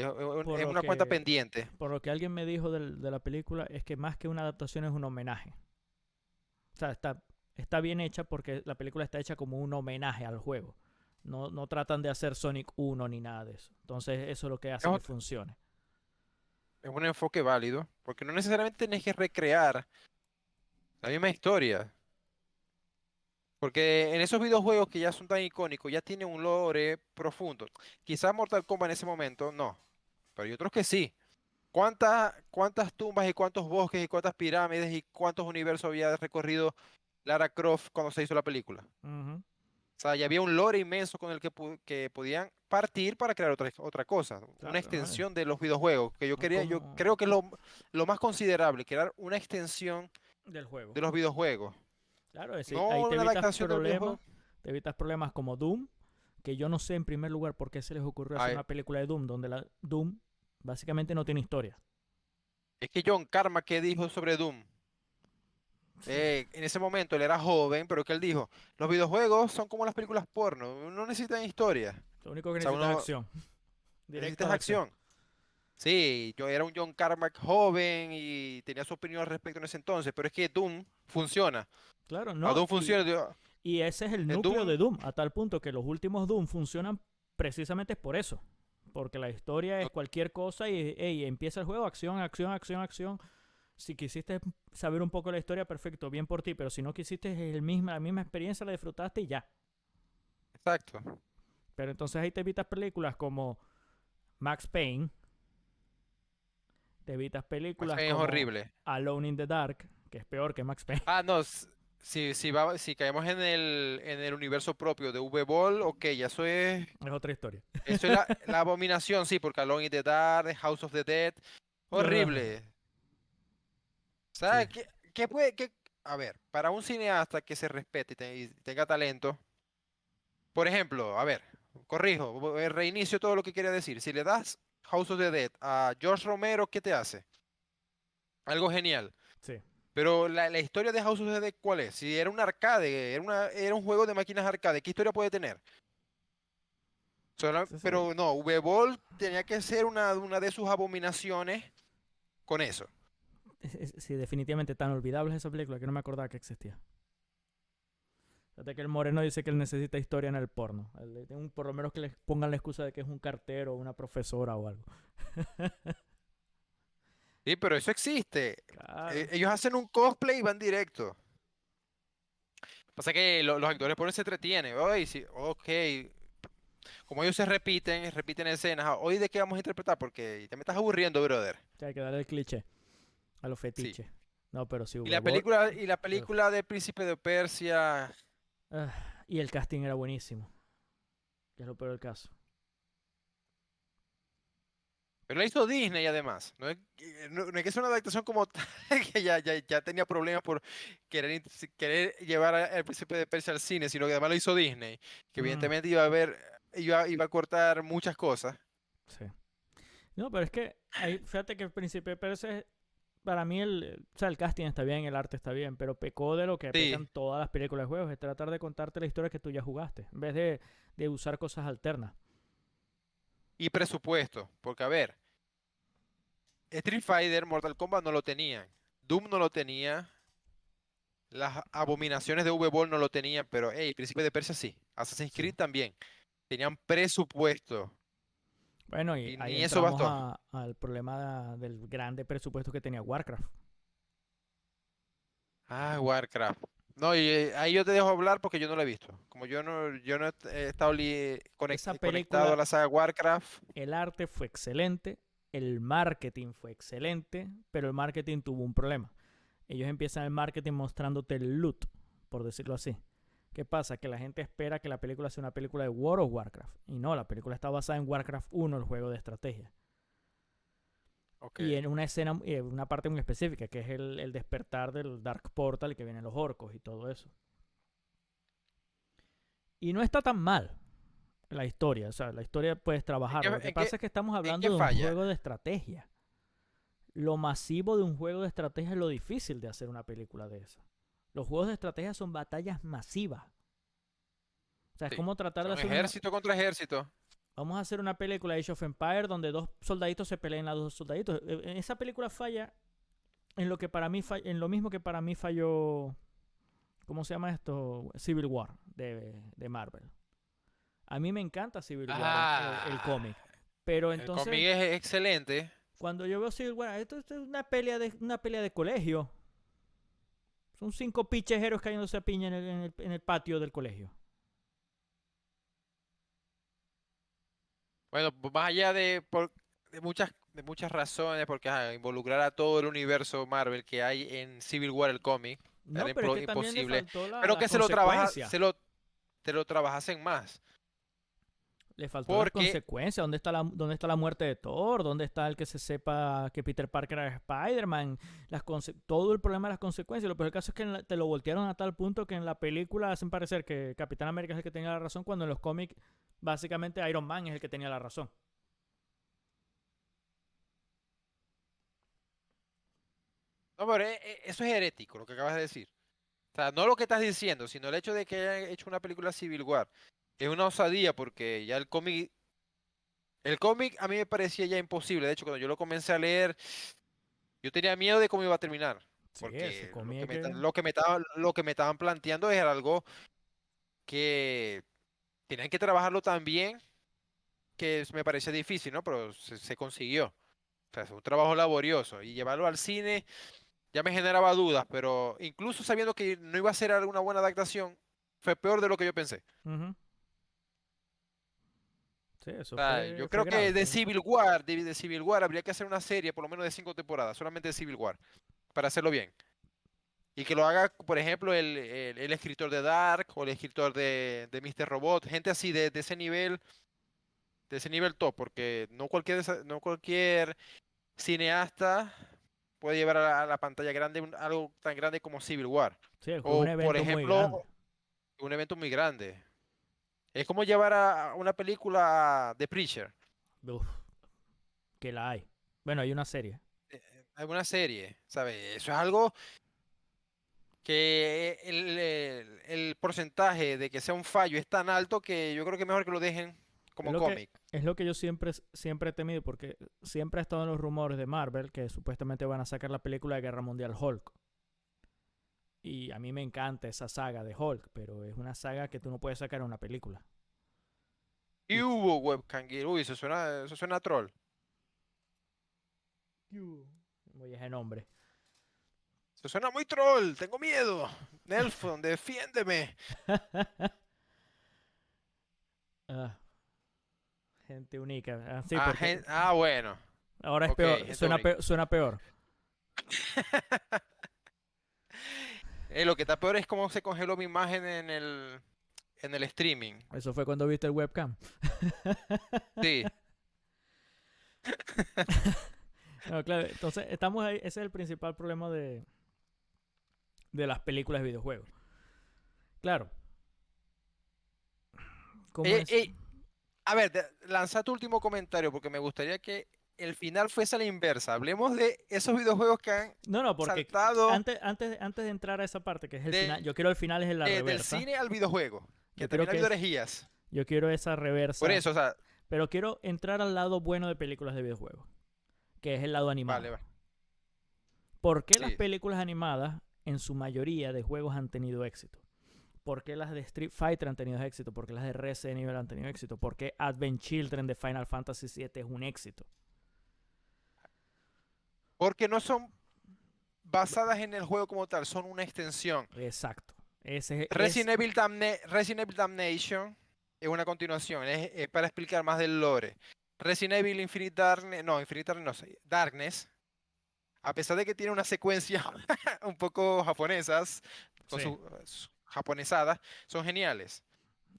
por Es lo una cuenta que, pendiente. por lo que alguien me dijo de la película, es que más que una adaptación es un homenaje. O sea, está bien hecha porque la película está hecha como un homenaje al juego. No tratan de hacer Sonic 1 ni nada de eso. Entonces eso es lo que Es, hace que ot- funcione. es un enfoque válido, porque no necesariamente tenés que recrear la misma historia. Porque en esos videojuegos que ya son tan icónicos, ya tienen un lore profundo. Quizás Mortal Kombat en ese momento no, pero hay otros que sí. ¿Cuántas tumbas y cuántos bosques y cuántas pirámides y cuántos universos había recorrido Lara Croft cuando se hizo la película? Ujú. O sea, ya había un lore inmenso con el que podían partir para crear otra cosa, una Claro, ¿no? extensión de los videojuegos, que Es yo como creo que es lo más considerable, crear una extensión del juego. de los videojuegos, Claro, es decir, ahí no una adaptación del videojuego. te evitas problemas como Doom, que yo no sé en primer lugar por qué se les ocurrió hacer Ay, una película de Doom donde la Doom básicamente no tiene historia. es que John Carmack, ¿qué dijo sobre Doom? En ese momento él era joven, pero que él dijo, los videojuegos son como las películas porno, no necesitan historia. Lo único que O sea, necesita es uno acción, directo a necesitas la acción. acción. Sí, yo era un John Carmack joven y tenía su opinión al respecto en ese entonces, pero es que Doom funciona. Claro, A no, Doom funciona. y ese es el En núcleo de Doom, Doom, a tal punto que los últimos Doom funcionan precisamente por eso. Porque la historia es no- cualquier cosa y ey, empieza el juego, acción, acción, acción, acción. Si quisiste saber un poco la historia, perfecto, bien por ti, pero si no quisiste la misma experiencia, la disfrutaste y ya. exacto. Pero entonces ahí te evitas películas como Max Payne, te evitas Max películas Payne es como horrible. Alone in the Dark, que es peor que Max Payne. Ah, no, si caemos en el universo propio de V-Ball, ok, ya Es otra historia. eso es la abominación, sí, porque Alone in the Dark, The House of the Dead, Ah, horrible. ¿Sabes sí, qué puede, a ver, para un cineasta que se respete y tenga talento, por ejemplo, a ver, corrijo, reinicio todo lo que quería decir. Si le das House of the Dead a George Romero, ¿qué te hace? Algo genial. sí. Pero la historia de House of the Dead, ¿cuál es? Si era un arcade, era un juego de máquinas arcade, ¿qué historia puede tener? Sí, sí. Pero no, V-Ball tenía que ser una de sus abominaciones con eso. Sí, definitivamente tan olvidable es esa película que no me acordaba que existía. Fíjate que el moreno dice que él necesita historia en el porno. Por lo menos que le pongan la excusa de que es un cartero o una profesora o algo. Sí, pero eso existe. Claro. Ellos hacen un cosplay y van directo. Pasa que los actores por eso se entretienen. Oye, sí, ok. Como ellos se repiten escenas. Hoy de qué vamos a interpretar, porque te me estás aburriendo, brother. O sea, hay que darle el cliché a los Sí. fetiches. No, pero sí, Y la uf. película de Príncipe de Persia. Y el casting era buenísimo. Que es lo peor del caso. Pero la hizo Disney además. No es que sea una adaptación como tal, que ya tenía problemas por querer llevar al Príncipe de Persia al cine, sino que además lo hizo Disney, que Mm, evidentemente iba a cortar muchas cosas. sí. No, pero es que fíjate que el Príncipe de Persia, para mí, o sea, el casting está bien, el arte está bien, pero pecó de lo que pecan Sí, todas las películas de juegos, es tratar de contarte la historia que tú ya jugaste, en vez de usar cosas alternas. y presupuesto, porque a ver, Street Fighter, Mortal Kombat no lo tenían, Doom no lo tenía, las abominaciones de V-Ball no lo tenían, pero hey, Príncipe de Persia sí, Assassin's Sí. Creed también, tenían presupuesto, Bueno, y y ahí ni eso entramos bastó. al problema del grande presupuesto que tenía Warcraft. Ah, Warcraft. No, y ahí yo te dejo hablar porque yo no lo he visto. Como yo no he estado Esa conectado a película, la saga Warcraft. el arte fue excelente, el marketing fue excelente, pero el marketing tuvo un problema. Ellos empiezan el marketing mostrándote el loot, por decirlo así. ¿Qué pasa? Que la gente espera que la película sea una película de World of Warcraft. Y no, la película está basada en Warcraft 1, el juego de estrategia. Ok. Y en una escena, una parte muy específica, que es el despertar del Dark Portal y que vienen los orcos y todo eso. Y no está tan mal la historia. O sea, la historia puedes trabajarla. Lo que pasa es que estamos En qué hablando de un falla? juego de estrategia. Lo masivo de un juego de estrategia es lo difícil de hacer una película de esa. Los juegos de estrategia son batallas masivas. O sea, es Sí. como tratar de Son hacer una... ejército contra ejército. Vamos a hacer una película de Age of Empires donde dos soldaditos se peleen a dos soldaditos. Esa película falla en lo que para mí en lo mismo que para mí falló, ¿cómo se llama esto? Civil War de Marvel. A mí me encanta Civil War, el Ah, cómic. Pero el cómic entonces, es excelente. cuando yo veo Civil War, esto es una pelea de colegio. Son 5 pichejeros cayéndose a piña en el patio del colegio. Bueno, más allá de muchas razones, porque involucrar a todo el universo Marvel que hay en Civil War, el cómic, No, era pero es que también le imposible. faltó Pero las que se lo trabaja, consecuencias. te lo trabajasen más. Le faltó las Porque, consecuencias. ¿Dónde está la muerte de Thor? ¿Dónde está el que se sepa que Peter Parker era Spider-Man? Todo el problema de las consecuencias. Lo peor del caso es que te lo voltearon a tal punto que en la película hacen parecer que Capitán América es el que tenía la razón, cuando en los cómics básicamente Iron Man es el que tenía la razón. no, pero eso es herético, lo que acabas de decir. O sea, no lo que estás diciendo, sino el hecho de que hayan hecho una película Civil War. Es una osadía porque ya el cómic a mí me parecía ya imposible. De hecho, cuando yo lo comencé a leer, yo tenía miedo de cómo iba a terminar. Sí, ese Porque cómic que... lo que me estaban planteando era algo que tenían que trabajarlo tan bien que me parecía difícil, ¿no? Pero se consiguió. O sea, fue un trabajo laborioso. Y llevarlo al cine ya me generaba dudas, pero incluso sabiendo que no iba a ser alguna buena adaptación, fue peor de lo que yo pensé. Ujú. Sí, eso O sea, fue, yo fue creo grave. que de Civil War habría que hacer una serie por lo menos de 5 temporadas, solamente de Civil War, para hacerlo bien. Y que lo haga, por ejemplo, el escritor de Dark o el escritor de Mr. Robot, gente así de ese nivel top, porque no cualquier cineasta puede llevar a la pantalla grande algo tan grande como Civil War. Sí, fue un O, por evento muy ejemplo, grande. un evento muy grande. Es como llevar a una película de Preacher, Uf, que la hay. Bueno, hay una serie. alguna serie, ¿sabes? Eso es algo que el porcentaje de que sea un fallo es tan alto que yo creo que es mejor que lo dejen Es como lo que, cómic. es lo que yo siempre he temido, porque siempre ha estado en los rumores de Marvel que supuestamente van a sacar la película de Guerra Mundial Hulk. Y a mí me encanta esa saga de Hulk, pero es una saga que tú no puedes sacar en una película. Y Y hubo webcam gear. Uy, eso suena a troll. oye ese nombre. Eso suena muy troll. Tengo miedo. Nelson, defiéndeme. Ah, gente única. Ah, sí, porque Bueno. ahora es Ok, peor. gente única. Suena peor. Lo que está peor es cómo se congeló mi imagen en el streaming. Eso fue cuando viste el webcam. Sí. No, claro, entonces estamos ahí. Ese es el principal problema de las películas de videojuegos. Claro, ¿cómo Eh, es? eh, a ver, lanza tu último comentario porque me gustaría que el final fuese a la inversa. Hablemos de esos videojuegos que han No, no, porque saltado antes de entrar a esa parte, que es el final, yo quiero el final es en la del reversa. cine al videojuego, que Yo quiero también ha que habido es, herejías. yo quiero esa Por reversa, eso, o sea, pero quiero entrar al lado bueno de películas de videojuegos, que es el lado vale, animado. vale. ¿Por qué las Sí. películas animadas, en su mayoría de juegos, han tenido éxito? ¿Por qué las de Street Fighter han tenido éxito? ¿Por qué las de Resident Evil han tenido éxito? ¿Por qué Advent Children de Final Fantasy VII es un éxito? Porque no son basadas en el juego como tal, son una extensión. Exacto. Ese es... Resident Evil Damnation es una continuación, es para explicar más del lore. Resident Evil Infinite Darkness, no sé, Darkness, a pesar de que tiene una secuencia un poco japonesas, con Sí. sus japonesadas, son geniales.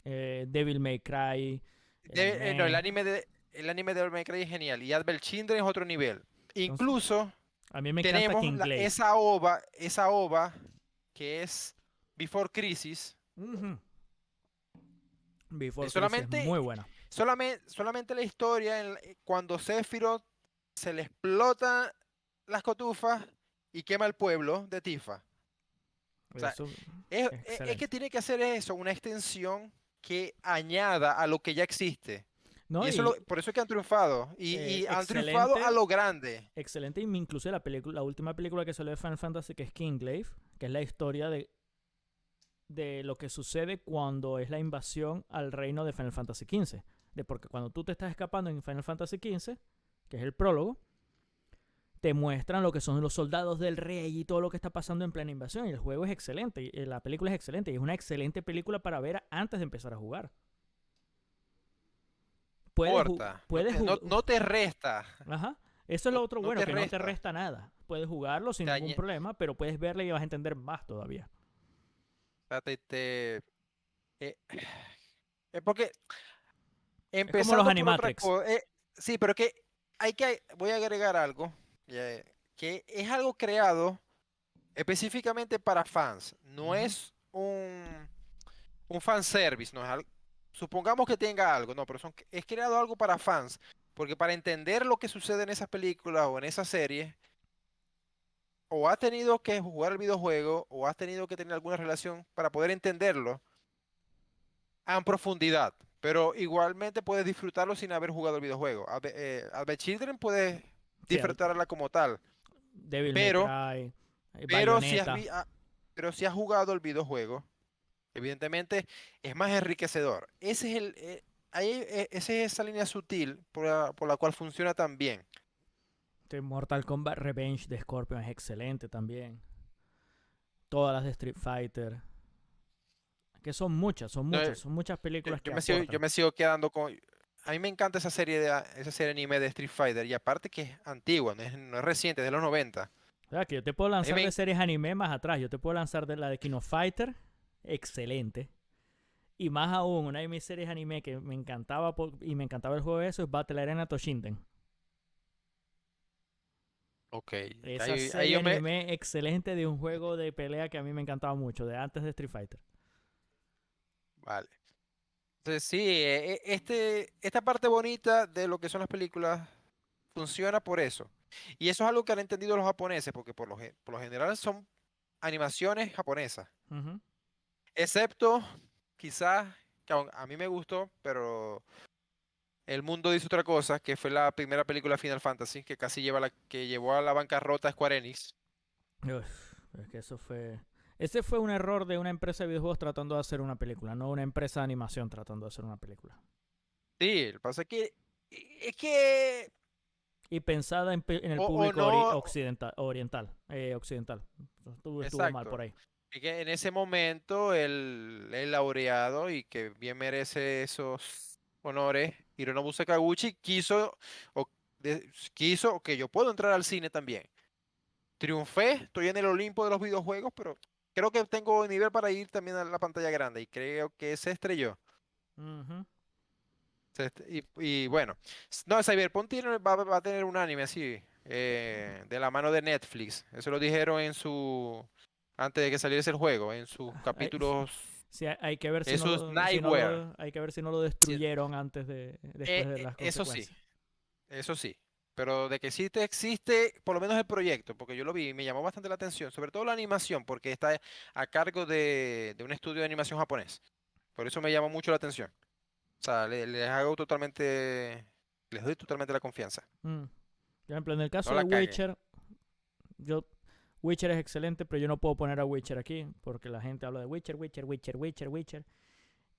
Devil May Cry, el No, anime. el anime de Devil May Cry es genial y Advent Children es otro nivel. Entonces, Incluso a mí me encanta tenemos Kingsglaive. esa ova que es Before Crisis. Ujú. Before Es Crisis es muy buena. solamente la historia cuando Sephiroth se le explota las cotufas y quema el pueblo de Tifa. O sea, Eso es es que excelente. tiene que hacer eso, una extensión que añada a lo que ya existe. ¿No? Y Y por eso es que han triunfado. Y han triunfado a excelente, lo grande. excelente. Y incluso la película, la última película que salió de Final Fantasy, que es Kingsglaive, que es la historia de lo que sucede cuando es la invasión al reino de Final Fantasy XV. De porque cuando tú te estás escapando en Final Fantasy XV, que es el prólogo, te muestran lo que son los soldados del rey y todo lo que está pasando en plena invasión. Y el juego es excelente, y la película es excelente, y es una excelente película para ver antes de empezar a jugar. Corta, Puedes jugar. no te resta. Ajá. Eso es lo otro No bueno, te que no te resta. resta nada. Puedes jugarlo sin Te ningún añe- problema, pero puedes verle y vas a entender más todavía. o sea, eh, porque Es como los empezando por otra Animatrix. cosa. Sí, pero que voy a agregar algo. Que es algo creado específicamente para fans. No Ujú. es un fanservice. No es supongamos que tenga algo. No, pero es creado algo para fans. Porque para entender lo que sucede en esas películas o en esas series, o has tenido que jugar el videojuego o has tenido que tener alguna relación para poder entenderlo en profundidad. Pero igualmente puedes disfrutarlo sin haber jugado el videojuego. Advent Children puedes Sí, disfrutarla como tal. Devil May Pero, Cry, pero si Bayonetta. pero si has jugado el videojuego, evidentemente es más enriquecedor. Esa es esa línea sutil por la cual funciona tan bien. Mortal Kombat Revenge de Scorpion es excelente también. Todas las de Street Fighter. Que No, son muchas películas que yo aportan. me sigo quedando con. A mí me encanta esa serie anime de Street Fighter. Y aparte que es antigua, no es reciente, es de los 90. O sea, que yo te puedo A mí lanzar me, de series anime más atrás. Yo te puedo lanzar de la de King of Fighter. Excelente. Y más aún, una de mis series anime que me encantaba y me encantaba el juego de eso es Battle Arena Toshinden. ok, Esa serie anime excelente de un juego de pelea que a mí me encantaba mucho, de antes de Street Fighter. vale. Entonces, sí, esta parte bonita de lo que son las películas funciona por eso. Y eso es algo que han entendido los japoneses, porque por lo general son animaciones japonesas. Ujú. Excepto, quizás, que a mí me gustó, pero el mundo dice otra cosa, que fue la primera película Final Fantasy, que que llevó a la bancarrota a Square Enix. Uf, es que eso fue... Ese fue un error de una empresa de videojuegos tratando de hacer una película, no una empresa de animación tratando de hacer una película. Sí, lo que pasa es que, Y pensada en el o público no, occidental. Estuvo mal por exacto. ahí. Es que en ese momento el laureado y que bien merece esos honores, Hironobu Sakaguchi o, quiso que yo puedo entrar al cine también. Triunfé, estoy en el Olimpo de los videojuegos, pero creo que tengo nivel para ir también a la pantalla grande y creo que se estrelló. Ujú. Y bueno, no, Cyberpunk va a tener un anime así, de la mano de Netflix. Eso lo dijeron antes de que saliese el juego, en sus Hay, capítulos, sí, hay que ver en sus Nightware. hay que ver si no lo Sí, destruyeron después de las Eso sí, consecuencias. eso sí. Pero de que existe por lo menos el proyecto, porque yo lo vi y me llamó bastante la atención, sobre todo la animación, porque está a cargo de un estudio de animación japonés. Por eso me llamó mucho la atención. O sea, les doy totalmente la confianza. Mm. Por ejemplo, en el No caso de la caguen. Witcher, yo Witcher es excelente, pero yo no puedo poner a Witcher aquí porque la gente habla de Witcher.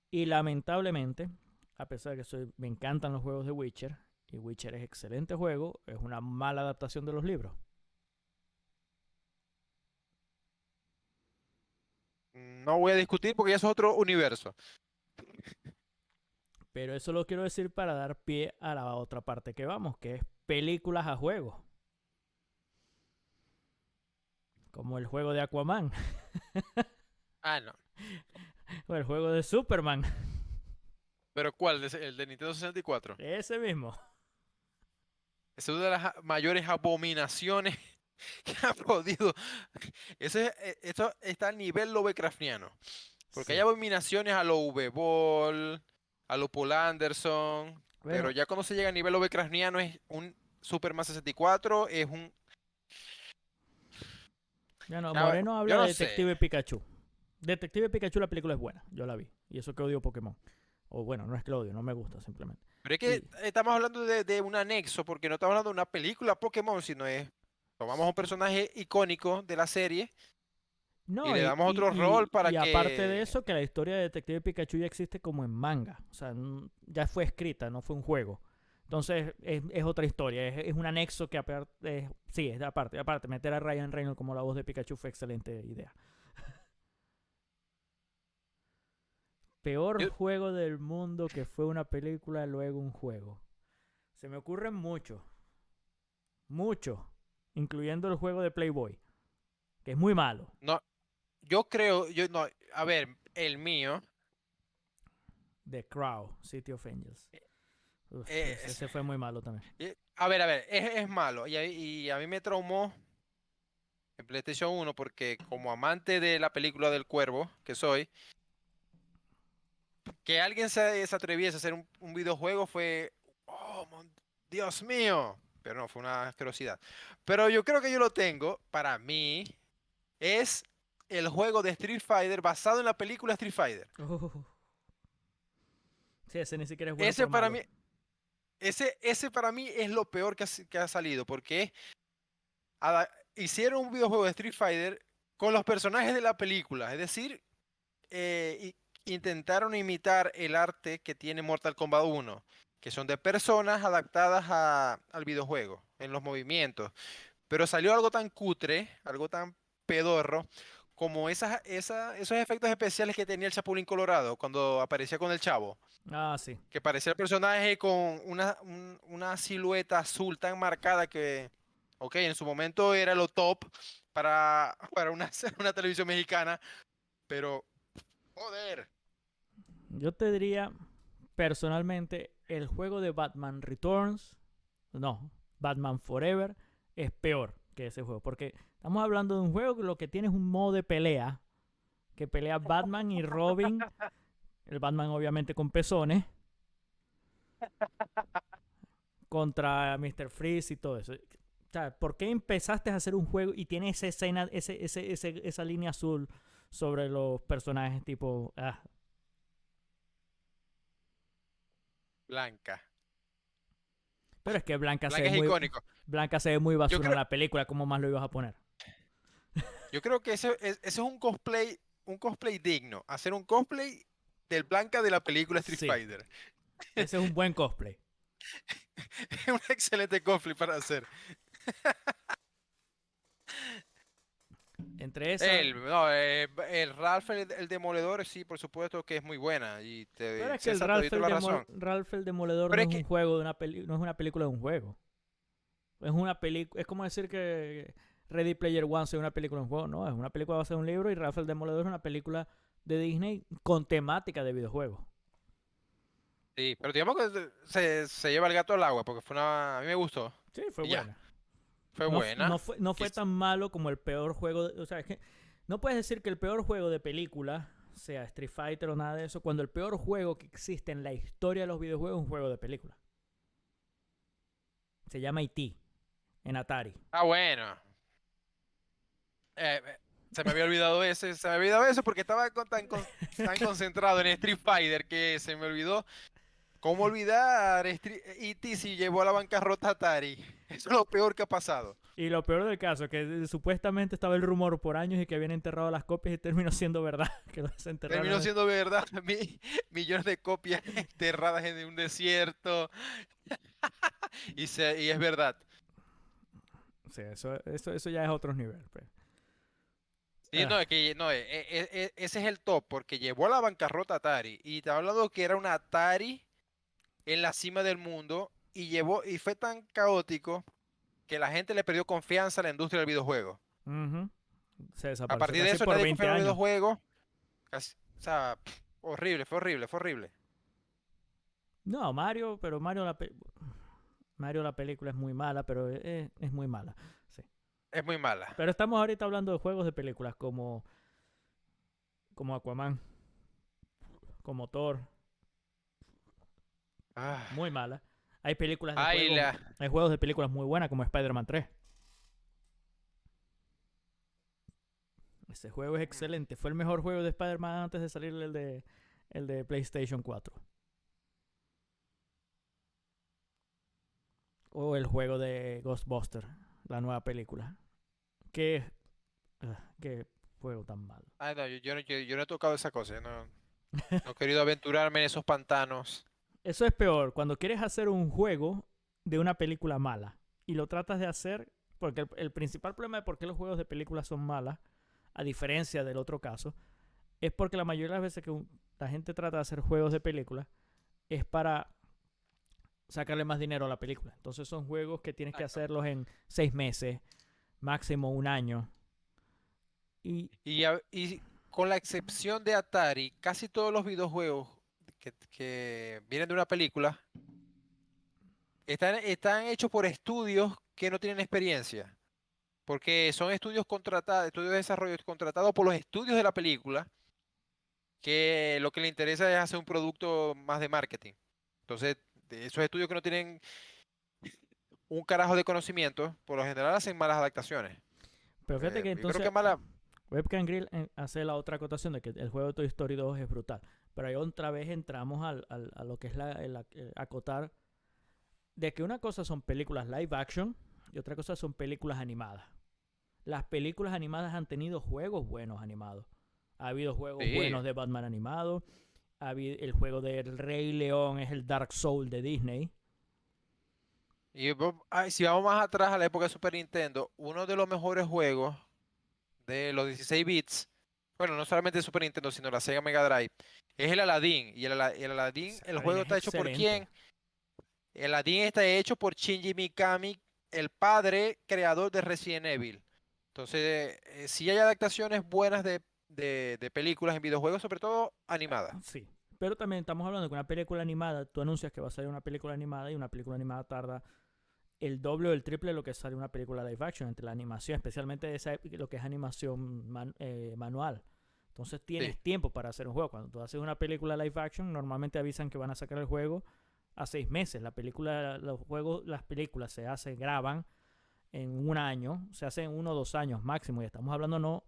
Y lamentablemente, a pesar de que me encantan los juegos de Witcher, y Witcher es excelente juego, es una mala adaptación de los libros. no voy a discutir porque ya es otro universo. Pero eso lo quiero decir para dar pie a la otra parte que vamos, que es películas a juegos. Como el juego de Aquaman Ah, no. o el juego de Superman. ¿Pero cuál? ¿El de Nintendo 64? Ese mismo. Esa es una de las mayores abominaciones que ha podido. Esto está a nivel Lovecraftiano. Porque hay Sí. abominaciones a lo V-Ball, a lo Paul Anderson. Pero Bueno, ya cuando se llega a nivel Lovecraftiano es un Superman 64, es un. ya no, Ya, Moreno yo habla de no sé. Detective Pikachu. Detective Pikachu, la película es buena, yo la vi. Y eso que odio Pokémon. O bueno, no es que lo odio, no me gusta simplemente. Pero es que Y estamos hablando de un anexo, porque no estamos hablando de una película Pokémon, sino es. Tomamos un personaje icónico de la serie y no, le damos otro rol para y aparte de que. eso, que la historia de Detective Pikachu ya existe como en manga. O sea, ya fue escrita, no fue un juego. Entonces es otra historia, es un anexo que aparte, sí, es de aparte. Aparte, meter a Ryan Reynolds como la voz de Pikachu fue excelente idea. Peor yo- juego del mundo que fue una película, luego un juego. Se me ocurren muchos, muchos, incluyendo el juego de Playboy, que es muy malo. no, yo creo, yo no, a ver, el mío. The Crow, City of Angels. Uf, es- ese fue muy malo también. a ver, es malo. Y a mí me traumó en PlayStation 1 porque como amante de la película del Cuervo, que soy, que alguien se atreviese a hacer un videojuego fue, oh, Dios mío. Pero no, fue una asquerosidad. Pero yo creo que yo lo tengo, para mí, es el juego de Street Fighter basado en la película Street Fighter. Sí, ese ni siquiera es bueno Ese por para malo. mí, ese para mí es lo peor que ha salido, porque hicieron un videojuego de Street Fighter con los personajes de la película, es decir, intentaron imitar el arte que tiene Mortal Kombat 1, que son de personas adaptadas al videojuego, en los movimientos. Pero salió algo tan cutre, algo tan pedorro, como esos efectos especiales que tenía el Chapulín Colorado cuando aparecía con el Chavo, Ah, sí. que parecía el personaje con una silueta azul tan marcada que, ok, en su momento era lo top para una televisión mexicana, pero, joder. Yo te diría, personalmente, el juego de Batman Returns, no, Batman Forever, es peor que ese juego. Porque estamos hablando de un juego que lo que tiene es un modo de pelea, que pelea Batman y Robin, el Batman obviamente con pezones, contra Mr. Freeze y todo eso. O sea, ¿por qué empezaste a hacer un juego y tiene esa escena, esa línea azul sobre los personajes tipo... Ah. Blanca. Pero es que Blanca es icónico. Blanca se ve muy Yo basura en creo, la película, ¿cómo más lo ibas a poner? yo creo que ese es un cosplay digno. Hacer un cosplay del Blanca de la película Street Sí, Fighter. ese es un buen cosplay. Es un excelente cosplay para hacer. Entre esa... No, el Ralph, el Demoledor, sí, por supuesto que es muy buena. Pero es que el César, te doy toda la razón. Ralph el Demoledor no Pero es es un que, juego de no es una película de un juego. Es una película, es como decir que Ready Player One sea una película de un juego, no, es una película basada en un libro y Ralph el Demoledor es una película de Disney con temática de videojuegos. sí, pero digamos que se lleva el gato al agua, porque a mí me gustó. Sí, fue Y ya, buena. fue buena. No fue Quiz- tan malo como el peor juego. O sea, es que no puedes decir que el peor juego de película sea Street Fighter o nada de eso, cuando el peor juego que existe en la historia de los videojuegos es un juego de película. Se llama E.T. en Atari. Ah, bueno. Se me había olvidado se me había olvidado eso porque estaba tan concentrado en Street Fighter que se me olvidó. ¿Cómo olvidar E.T. si llevó a la bancarrota a Atari? Eso es lo peor que ha pasado. Y lo peor del caso, que supuestamente estaba el rumor por años y que habían enterrado las copias y terminó siendo verdad, que los Terminó desenterraron. siendo verdad. Millones de copias enterradas en un desierto. Y es verdad. O sea, eso ya es otro nivel. Pues. Sí, no, es que no, ese es el top, porque llevó a la bancarrota a Atari. Y te hablando que era una Atari en la cima del mundo y fue tan caótico que la gente le perdió confianza a la industria del videojuego. Ujú. Se A desapareció partir de casi eso por nadie 20 confiaba en los años. videojuegos. O sea, horrible, fue horrible, fue horrible. No, Mario, pero Mario la película es muy mala, pero es muy mala. Sí. Es muy mala. Pero estamos ahorita hablando de juegos de películas como Aquaman, como Thor, Ah, muy mala. Hay películas de ay, juegos, hay juegos de películas muy buenas como Spider-Man 3. Ese juego es excelente. Fue el mejor juego de Spider-Man antes de salir el de PlayStation 4. O el juego de Ghostbusters, la nueva película. Qué, qué juego tan malo. ay, no, yo no he tocado esa cosa. No he querido aventurarme en esos pantanos. Eso es peor, cuando quieres hacer un juego de una película mala y lo tratas de hacer, porque el principal problema de por qué los juegos de películas son malas, a diferencia del otro caso, es porque la mayoría de las veces que la gente trata de hacer juegos de películas es para sacarle más dinero a la película. Entonces son juegos que tienes que Exacto. hacerlos en 6 meses, máximo un año. Y Y con la excepción de Atari, casi todos los videojuegos que vienen de una película están hechos por estudios que no tienen experiencia. Porque son estudios contratados, estudios de desarrollo contratados por los estudios de la película, que lo que le interesa es hacer un producto más de marketing. Entonces, de esos estudios que no tienen un carajo de conocimiento, por lo general hacen malas adaptaciones. pero fíjate que Yo creo entonces que mala. Webcam Grill hace la otra acotación de que el juego de Toy Story 2 es brutal. Pero ahí otra vez entramos a lo que es acotar de que una cosa son películas live action y otra cosa son películas animadas. Las películas animadas han tenido juegos buenos animados. Ha habido juegos Sí. buenos de Batman animado. El juego del Rey León es el Dark Soul de Disney. Ay, si vamos más atrás a la época de Super Nintendo, uno de los mejores juegos de los 16 bits, bueno, no solamente de Super Nintendo, sino la Sega Mega Drive, es el Aladdin. Y el Aladdin, el Aladdin juego es está hecho por excelente. quién? El Aladdin está hecho por Shinji Mikami, el padre creador de Resident Evil. Entonces, sí hay adaptaciones buenas de películas en videojuegos, sobre todo animadas. Sí. Pero también estamos hablando de que una película animada, tú anuncias que va a salir una película animada y una película animada tarda el doble o el triple de lo que sale una película live action entre la animación, especialmente lo que es animación manual. Entonces Sí, tienes tiempo para hacer un juego. Cuando tú haces una película live action, normalmente avisan que van a sacar el juego a 6 meses. La película, los juegos, las películas se hacen, graban en un año, se hacen 1 o 2 años máximo. Y estamos hablando no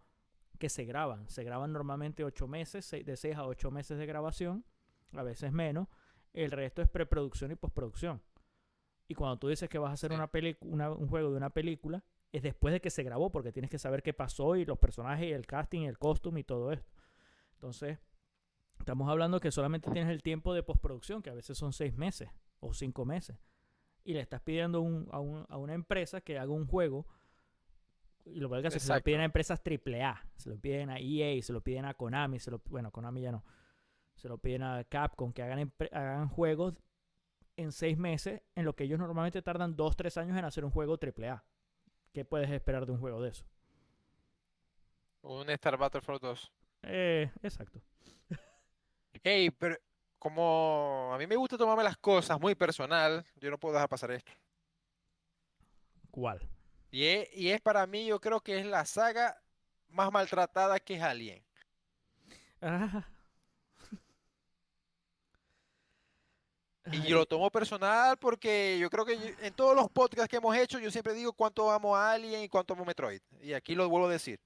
que se graban normalmente 8 meses, de 6 a 8 meses de grabación, a veces menos. El resto es preproducción y postproducción. Y cuando tú dices que vas a hacer sí. un juego de una película, es después de que se grabó, porque tienes que saber qué pasó y los personajes y el casting, el costume y todo esto. Entonces, estamos hablando que solamente tienes el tiempo de postproducción, que a veces son 6 meses o 5 meses. Y le estás pidiendo a una empresa que haga un juego. Y lo que se lo piden a Exacto. empresas AAA. Se lo piden a EA, se lo piden a Konami. Bueno, Konami ya no. Se lo piden a Capcom que hagan juegos en 6 meses, en lo que ellos normalmente tardan 2 o 3 años en hacer un juego AAA. ¿Qué puedes esperar de un juego de eso? Un Star Battlefront 2. Exacto. Hey, pero como a mí me gusta tomarme las cosas muy personal, yo no puedo dejar pasar esto. ¿Cuál? Y es para mí, yo creo que es la saga más maltratada que es Alien. Ah, Y yo lo ay, tomo personal porque yo creo que en todos los podcasts que hemos hecho, yo siempre digo cuánto amo a Alien y cuánto amo a Metroid. Y aquí lo vuelvo a decir.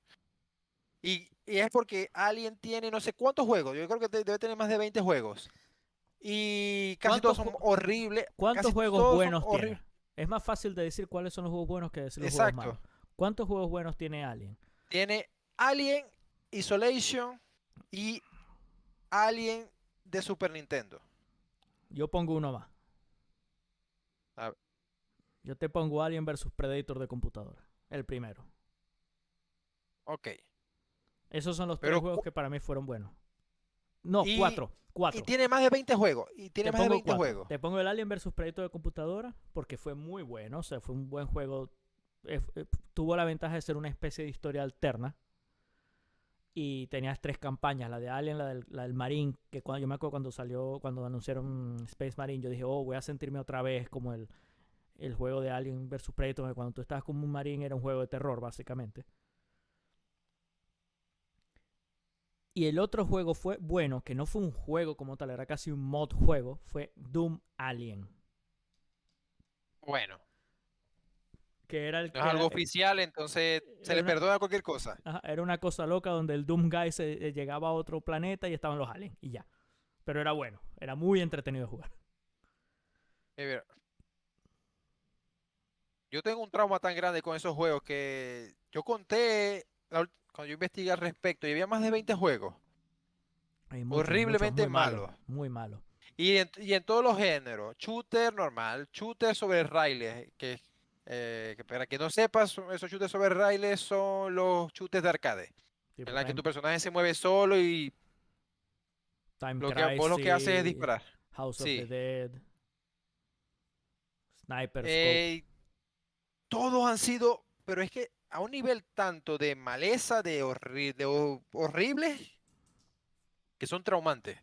Y es porque Alien tiene no sé cuántos juegos. Yo creo que debe tener más de 20 juegos. Y casi todos ¿cuántos, son horribles. ¿cuántos Casi juegos todos son buenos tiene? horribles. Es más fácil de decir cuáles son los juegos buenos que decir los juegos Exacto. malos. ¿Cuántos juegos buenos tiene Alien? Tiene Alien Isolation y Alien de Super Nintendo. Yo pongo uno más. A- Yo te pongo Alien versus Predator de computadora. El primero. ok. Esos son los tres Pero, juegos que para mí fueron buenos. No, y, cuatro. y Cuatro. tiene más de 20 juegos. Y tiene Te más de pongo 20 cuatro. juegos. Te pongo el Alien versus Predator de computadora porque fue muy bueno. O sea, fue un buen juego. Tuvo la ventaja de ser una especie de historia alterna. Y tenías tres campañas, la de Alien, la del Marine, que cuando yo me acuerdo cuando salió, cuando anunciaron Space Marine, yo dije, oh, voy a sentirme otra vez como el juego de Alien versus Predator, que cuando tú estabas como un Marine era un juego de terror, básicamente. Y el otro juego fue bueno, que no fue un juego como tal, era casi un mod juego, fue Doom Alien. Bueno, Que era, no es algo oficial, entonces se era le una, perdona cualquier cosa. ajá, era una cosa loca donde el Doom Guy llegaba a otro planeta y estaban los aliens, y ya. Pero era bueno, era muy entretenido de jugar. Mira, yo tengo un trauma tan grande con esos juegos que yo conté, cuando yo investigué al respecto, y había más de 20 juegos. Hay muchos, muchos Horriblemente muy malos, malos. muy malos. Y en todos los géneros. Shooter normal, shooter sobre raíles, que para que no sepas, esos shooters sobre raíles son los shooters de arcade, en Tipo la que Time, tu personaje se mueve solo y Time vos lo que haces es Crisis, disparar. House of the Sí. Dead, Sniper Scope. Eh, todos han sido, pero es que a un nivel tanto de maleza, de horrible, que son traumantes.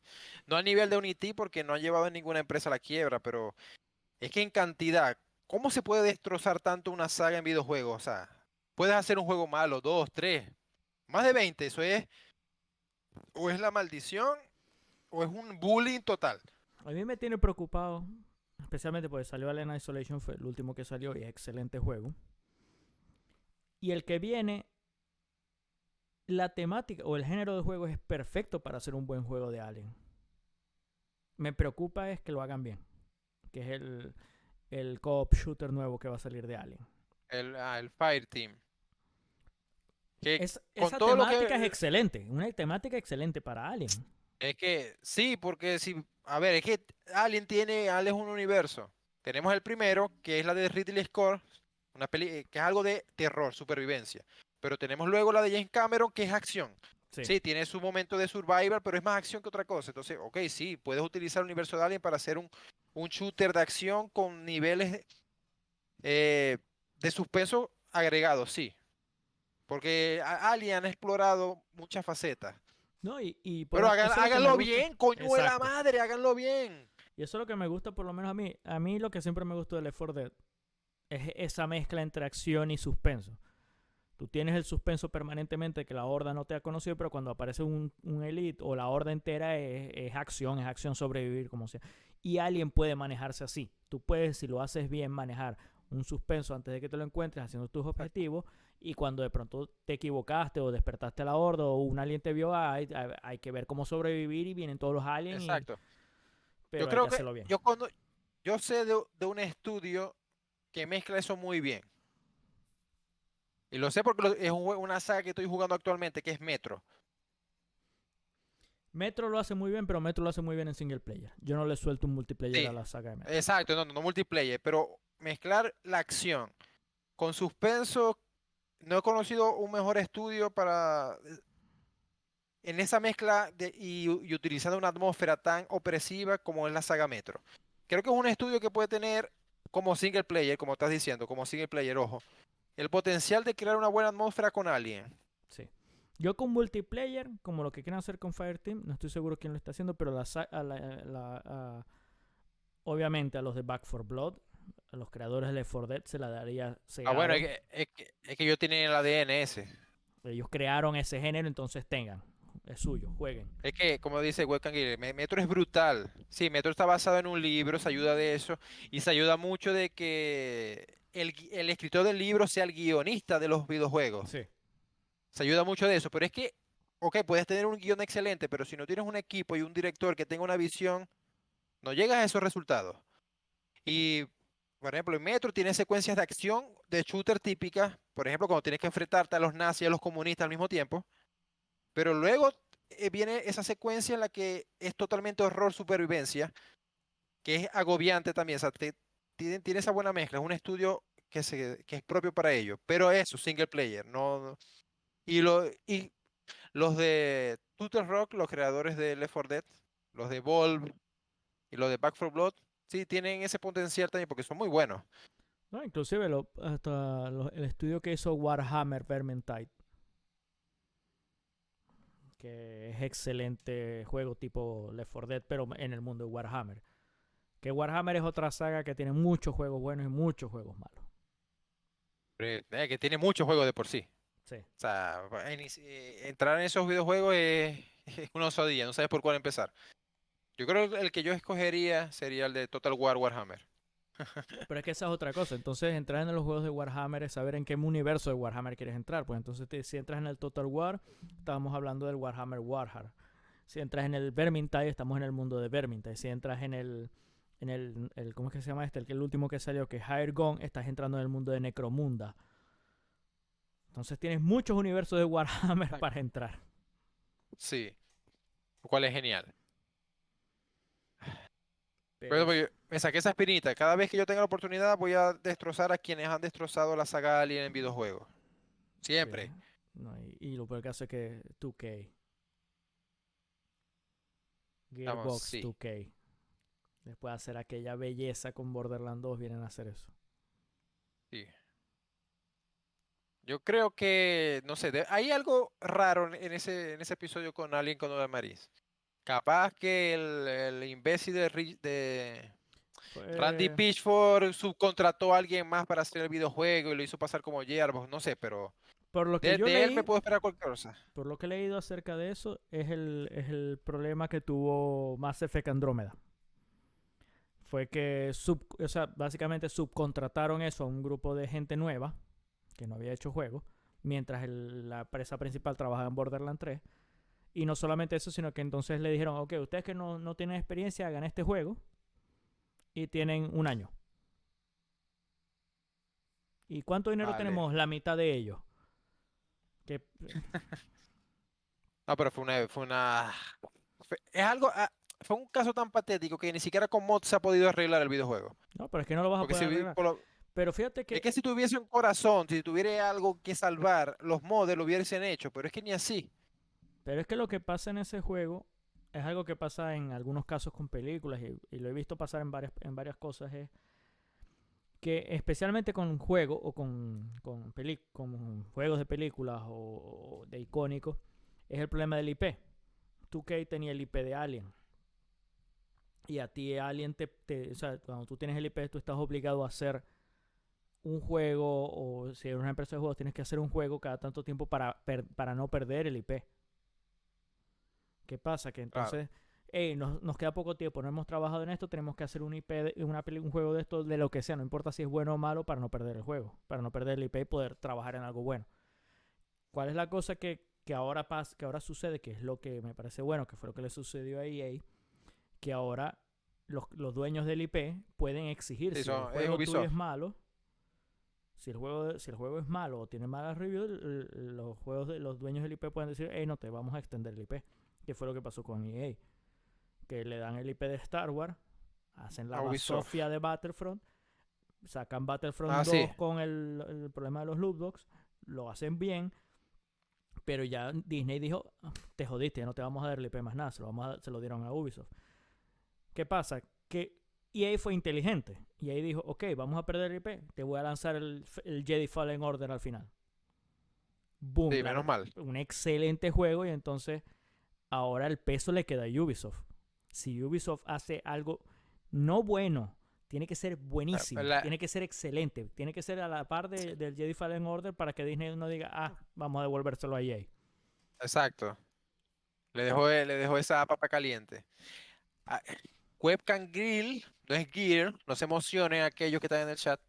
No a nivel de Unity porque no han llevado a ninguna empresa a la quiebra, pero es que en cantidad, ¿cómo se puede destrozar tanto una saga en videojuegos? O sea, puedes hacer un juego malo, dos, tres, más de 20, eso es, o es la maldición, o es un bullying total. A mí me tiene preocupado, especialmente porque salió Alien Isolation, fue el último que salió y es excelente juego. Y el que viene, la temática o el género de juego es perfecto para hacer un buen juego de Alien. Me preocupa es que lo hagan bien, que es el co-op shooter nuevo que va a salir de Alien. El Fireteam. Que con Esa todo lo temática es que... excelente, una temática excelente para Alien. Es que sí, porque si... A ver, es que Alien es un universo. Tenemos el primero, que es la de Ridley Scott, una peli que es algo de terror, supervivencia. Pero tenemos luego la de James Cameron, que es acción. Sí. Sí, tiene su momento de survival, pero es más acción que otra cosa. Entonces, ok, sí, puedes utilizar el universo de Alien para hacer un shooter de acción con niveles de suspenso agregados, sí. Porque Alien ha explorado muchas facetas. No, Pero eso es lo que me háganlo gusta. bien, coño de la Exacto. madre, háganlo bien. Y eso es lo que me gusta, por lo menos a mí. A mí lo que siempre me gustó de Left 4 Dead es esa mezcla entre acción y suspenso. Tú tienes el suspenso permanentemente que la horda no te ha conocido, pero cuando aparece un elite o la horda entera es acción sobrevivir, como sea. Y Alien puede manejarse así. Tú puedes, si lo haces bien, manejar un suspenso antes de que te lo encuentres haciendo tus objetivos y cuando de pronto te equivocaste o despertaste a la horda o un alien te vio, hay que ver cómo sobrevivir y vienen todos los aliens, Exacto. Yo pero hay que creo que hacerlo bien. yo sé de un estudio que mezcla eso muy bien. Y lo sé porque es una saga que estoy jugando actualmente, que es Metro. Metro lo hace muy bien, pero Metro lo hace muy bien en single player. Yo no le suelto un multiplayer a Sí, la saga de Metro. exacto, no multiplayer, pero mezclar la acción con suspenso, no he conocido un mejor estudio para en esa mezcla y utilizando una atmósfera tan opresiva como es la saga Metro. Creo que es un estudio que puede tener como single player, como estás diciendo, como single player, ojo, el potencial de crear una buena atmósfera con Alien. Sí. Yo con multiplayer, como lo que quieren hacer con Fireteam, no estoy seguro quién lo está haciendo, pero obviamente a los de Back 4 Blood, a los creadores de Left 4 Dead, se la daría Ah, bueno, cegado. es que ellos tienen el ADN ese. Ellos crearon ese género, entonces tengan. Es suyo, jueguen. Es que, como dice Webcam Guille, Metro es brutal. Sí, Metro está basado en un libro, se ayuda de eso, y se ayuda mucho de que el escritor del libro sea el guionista de los videojuegos. Sí. Se ayuda mucho de eso, pero es que, ok, puedes tener un guión excelente, pero si no tienes un equipo y un director que tenga una visión, no llegas a esos resultados. Y, por ejemplo, en Metro tiene secuencias de acción de shooter típicas, por ejemplo, cuando tienes que enfrentarte a los nazis y a los comunistas al mismo tiempo, pero luego viene esa secuencia en la que es totalmente horror supervivencia, que es agobiante también, o sea, tiene esa buena mezcla, es un estudio que es propio para ello, pero eso, single player, no, y Los de Turtle Rock, los creadores de Left 4 Dead, los de Volve y los de Back 4 Blood, sí tienen ese potencial también porque son muy buenos. No, inclusive el estudio que hizo Warhammer Vermintide, que es excelente juego tipo Left 4 Dead, pero en el mundo de Warhammer. Que Warhammer es otra saga que tiene muchos juegos buenos y muchos juegos malos. Que tiene muchos juegos de por sí. Sí. O sea, entrar en esos videojuegos es, es una osadía, no sabes por cuál empezar. Yo creo que el que yo escogería sería el de Total War Warhammer. Pero es que esa es otra cosa. Entonces, entrar en los juegos de Warhammer es saber en qué universo de Warhammer quieres entrar. Pues entonces, si entras en el Total War, estábamos hablando del Warhammer Warhammer. Si entras en el Vermintide, estamos en el mundo de Vermintide. Si entras en el ¿cómo es que se llama este? El último que salió, que es Higher Gone, estás entrando en el mundo de Necromunda. Entonces tienes muchos universos de Warhammer para Exacto. entrar. Sí, lo cual es genial. Pero Pero me saqué esa espinita. Cada vez que yo tenga la oportunidad voy a destrozar a quienes han destrozado la saga Alien en videojuegos. sí, Siempre. no, y lo peor caso es que 2K, Vamos, Gearbox sí. 2K, después de hacer aquella belleza con Borderlands 2, vienen a hacer eso. Sí. Yo creo que, no sé, hay algo raro en ese episodio con Alien con Maris. Capaz que el imbécil de Randy Fue, Pitchford subcontrató a alguien más para hacer el videojuego y lo hizo pasar como Gearbox, no sé, pero por lo que yo de él me leí, puedo esperar cualquier cosa. por lo que he leído acerca de eso, es el problema que tuvo Mass Effect Andrómeda. Fue que o sea, básicamente subcontrataron eso a un grupo de gente nueva que no había hecho juegos, mientras la empresa principal trabajaba en Borderlands 3. Y no solamente eso, sino que entonces le dijeron, ok, ustedes que no tienen experiencia, hagan este juego y tienen un año. ¿Y cuánto dinero Vale. tenemos? La mitad de ellos. Que, No, pero es algo, fue un caso tan patético que ni siquiera con mods se ha podido arreglar el videojuego. no, pero es que no lo vas a Porque poder si, arreglar. Pero fíjate es que, que si tuviese un corazón, si tuviera algo que salvar, los mods lo hubiesen hecho, pero es que ni así. pero es que lo que pasa en ese juego es algo que pasa en algunos casos con películas y lo he visto pasar en varias cosas, es que especialmente con juegos o con juegos de películas o de icónicos, es el problema del IP. 2K tenía el IP de Alien. Y a ti Alien o sea, cuando tú tienes el IP, tú estás obligado a hacer un juego, o si eres una empresa de juegos, tienes que hacer un juego cada tanto tiempo para no perder el IP. ¿Qué pasa? Que Claro. entonces, hey, nos queda poco tiempo, no hemos trabajado en esto, tenemos que hacer un IP, un juego de esto, de lo que sea, no importa si es bueno o malo, para no perder el juego, para no perder el IP y poder trabajar en algo bueno. ¿Cuál es la cosa que ahora pasa, que ahora sucede, que es lo que me parece bueno, que fue lo que le sucedió a EA, que ahora los dueños del IP pueden exigir Sí, si el es juego tuyo es Ubisoft. malo, si el juego es malo o tiene malas reviews, los dueños del IP pueden decir, hey, no te vamos a extender el IP. Que fue lo que pasó con EA. Que le dan el IP de Star Wars, hacen la A Ubisoft. basofia de Battlefront, sacan Ah, Battlefront sí. 2 con el problema de los lootbox, lo hacen bien, pero ya Disney dijo, te jodiste, ya no te vamos a dar el IP más nada, se lo dieron a Ubisoft. ¿Qué pasa? Que EA fue inteligente. Y ahí dijo, ok, vamos a perder el IP, te voy a lanzar el Jedi Fallen Order al final. Boom, Sí, menos mal. un excelente juego y entonces ahora el peso le queda a Ubisoft. Si Ubisoft hace algo no bueno, tiene que ser buenísimo, La- tiene que ser excelente, tiene que ser a la par del Jedi Fallen Order para que Disney no diga, vamos a devolvérselo a EA. exacto. Le dejó esa papa caliente. Ah, Webcam Grill, no es Gear, no se emocionen aquellos que están en el chat.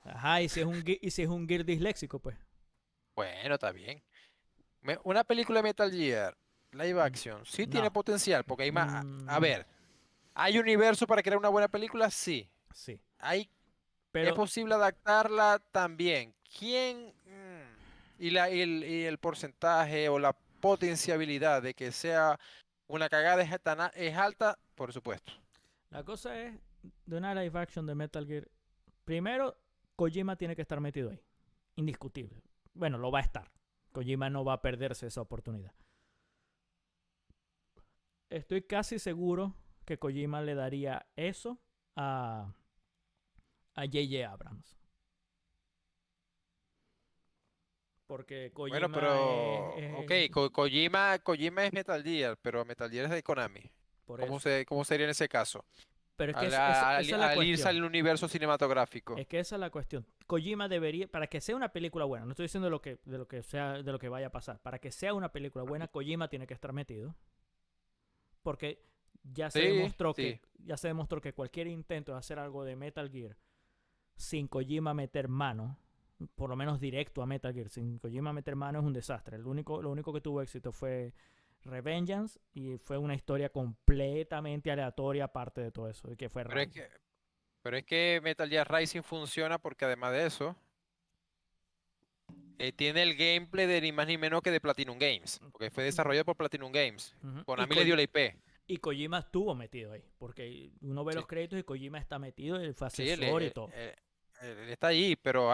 Ajá, y si es un Gear disléxico, pues. Bueno, está bien. Una película de Metal Gear, live Mm, action, sí tiene No. potencial, porque hay más. A Mm, ver, ¿hay universo para crear una buena película? Sí. sí. Hay, ¿es Pero posible adaptarla también? ¿Quién? Y el porcentaje o la potenciabilidad de que sea una cagada es alta, por supuesto. la cosa es, de una live action de Metal Gear, primero, Kojima tiene que estar metido ahí. Indiscutible. Bueno, lo va a estar. Kojima no va a perderse esa oportunidad. Estoy casi seguro que Kojima le daría eso a J.J. Abrams. Porque Bueno, Kojima pero, ok, Kojima es Metal Gear, pero Metal Gear es de Konami. por eso. ¿Cómo sería en ese caso? Pero es que Al, esa es la al irse cuestión. al universo cinematográfico. Es que esa es la cuestión. Kojima debería, para que sea una película buena, no estoy diciendo de lo que vaya a pasar, para que sea una película buena, Kojima tiene que estar metido. Porque Sí, sí. ya se demostró que cualquier intento de hacer algo de Metal Gear sin Kojima meter mano, por lo menos directo a Metal Gear, sin Kojima meter mano es un desastre. Lo único que tuvo éxito fue Revengeance y fue una historia completamente aleatoria aparte de todo eso, y que fue Pero es random. que, pero es que Metal Gear Rising funciona porque además de eso, tiene el gameplay de ni más ni menos que de Platinum Games, porque fue desarrollado por Platinum Games. Uh-huh. Konami le dio la IP. Y Kojima estuvo metido ahí, porque uno ve Sí, los créditos y Kojima está metido, él fue sí, asesor y todo. él está allí, pero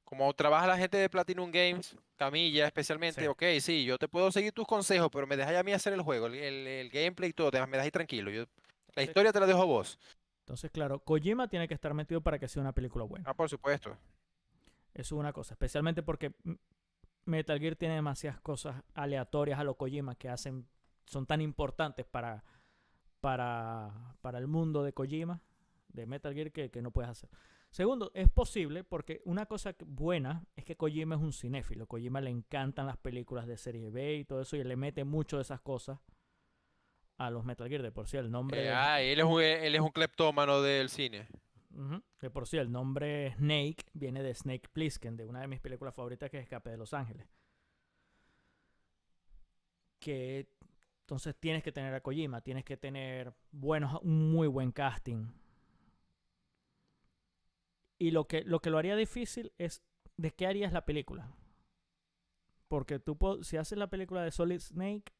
como trabaja la gente de Platinum Games, Camilla Sí. especialmente, ok, sí, yo te puedo seguir tus consejos, pero me dejas a mí hacer el juego, el gameplay y todo, me dejas ahí tranquilo. La Sí. historia te la dejo a vos. Entonces, claro, Kojima tiene que estar metido para que sea una película buena. Ah, por supuesto. Eso es una cosa, especialmente porque Metal Gear tiene demasiadas cosas aleatorias a lo Kojima que hacen, son tan importantes para el mundo de Kojima, de Metal Gear, que no puedes hacer. Segundo, es posible porque una cosa buena es que Kojima es un cinéfilo. Kojima le encantan las películas de serie B y todo eso y le mete mucho de esas cosas a los Metal Gear. De por sí el nombre Él es un cleptómano del cine. de por sí el nombre Snake viene de Snake Plissken, de una de mis películas favoritas que es Escape de Los Ángeles. Que entonces tienes que tener a Kojima, tienes que tener un muy buen casting. Y lo que lo haría difícil es de qué harías la película. Porque si haces la película de Solid Snake,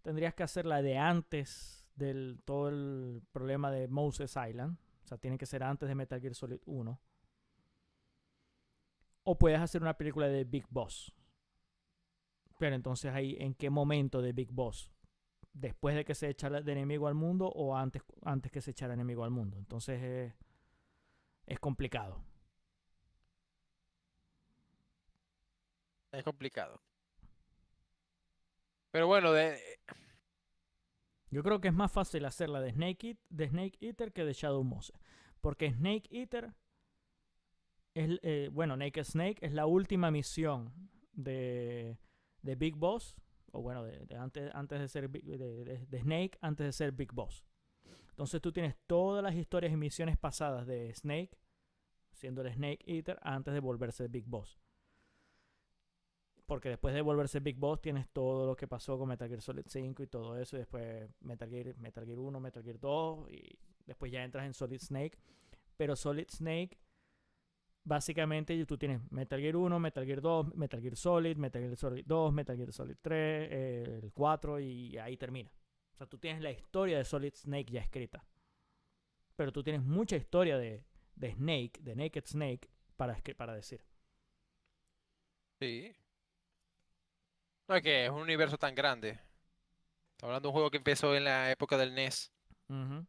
tendrías que hacerla de antes del todo el problema de Moses Island. O sea, tiene que ser antes de Metal Gear Solid 1. O puedes hacer una película de Big Boss. Pero entonces ahí, ¿en qué momento de Big Boss? ¿Después de que se echa de enemigo al mundo o antes que se echara enemigo al mundo? Entonces es complicado. Es complicado. Pero bueno, Yo creo que es más fácil hacerla de Snake Eater que de Shadow Moses. Porque Snake Eater bueno, Naked Snake es la última misión de Big Boss. O bueno, antes de ser de Snake, antes de ser Big Boss. Entonces tú tienes todas las historias y misiones pasadas de Snake, siendo el Snake Eater, antes de volverse Big Boss. Porque después de volverse Big Boss tienes todo lo que pasó con Metal Gear Solid 5 y todo eso. Y después Metal Gear 1, Metal Gear 2. Y después ya entras en Solid Snake. Pero Solid Snake, básicamente tú tienes Metal Gear 1, Metal Gear 2, Metal Gear Solid, Metal Gear Solid 2, Metal Gear Solid 3, el 4 y ahí termina. O sea, tú tienes la historia de Solid Snake ya escrita. Pero tú tienes mucha historia de Snake, de Naked Snake, para decir. sí. No es que es un universo tan grande. Estamos hablando de un juego que empezó en la época del NES. Uh-huh. O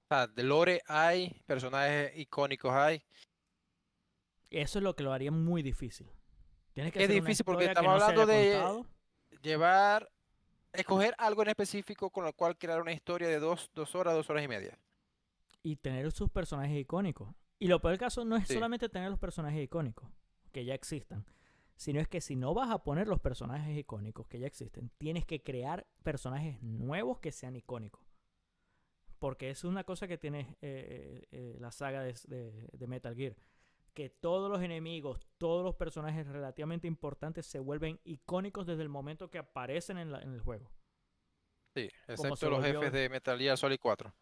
sea, de lore hay, personajes icónicos hay. Eso es lo que lo haría muy difícil. Tienes Es que que es hacer una difícil porque historia que estamos no se hablando haya de contado. escoger algo en específico con lo cual crear una historia de 2 horas y media. Y tener sus personajes icónicos. Y lo peor del caso no es Sí, solamente tener los personajes icónicos, que ya existan, sino es que si no vas a poner los personajes icónicos que ya existen, tienes que crear personajes nuevos que sean icónicos. Porque es una cosa que tiene la saga de Metal Gear. Que todos los enemigos, todos los personajes relativamente importantes se vuelven icónicos desde el momento que aparecen en el juego. sí, Como se excepto los jefes volvió. de Metal Gear Solid 4.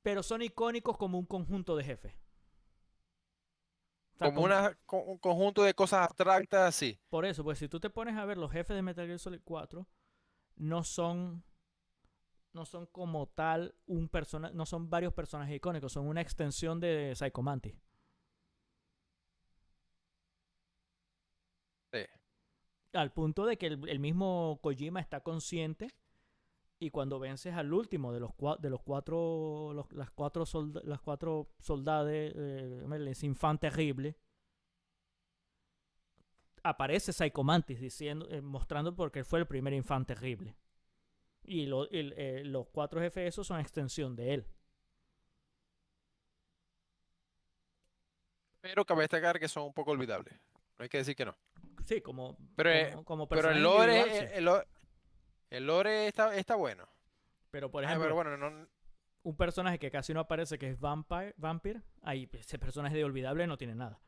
Pero son icónicos como un conjunto de jefes. O sea, Como un conjunto de cosas abstractas, sí. por eso, pues si tú te pones a ver los jefes de Metal Gear Solid 4, no son, no son como tal no son varios personajes icónicos, son una extensión de Psycho Mantis. Al punto de que el mismo Kojima está consciente y cuando vences al último de los cuatro, las cuatro soldados, les infants terribles, aparece Psycho Mantis diciendo, mostrando porque fue el primer infant terrible. Y los cuatro jefes esos son extensión de él. Pero cabe destacar que son un poco olvidables. No hay que decir que no. Sí, como, Pero, como, como pero personaje individual, sí. el lore está bueno. Pero, por Ay, pero ejemplo, bueno, no, un personaje que casi no aparece, que es Vampire, ahí ese personaje de olvidable no tiene nada.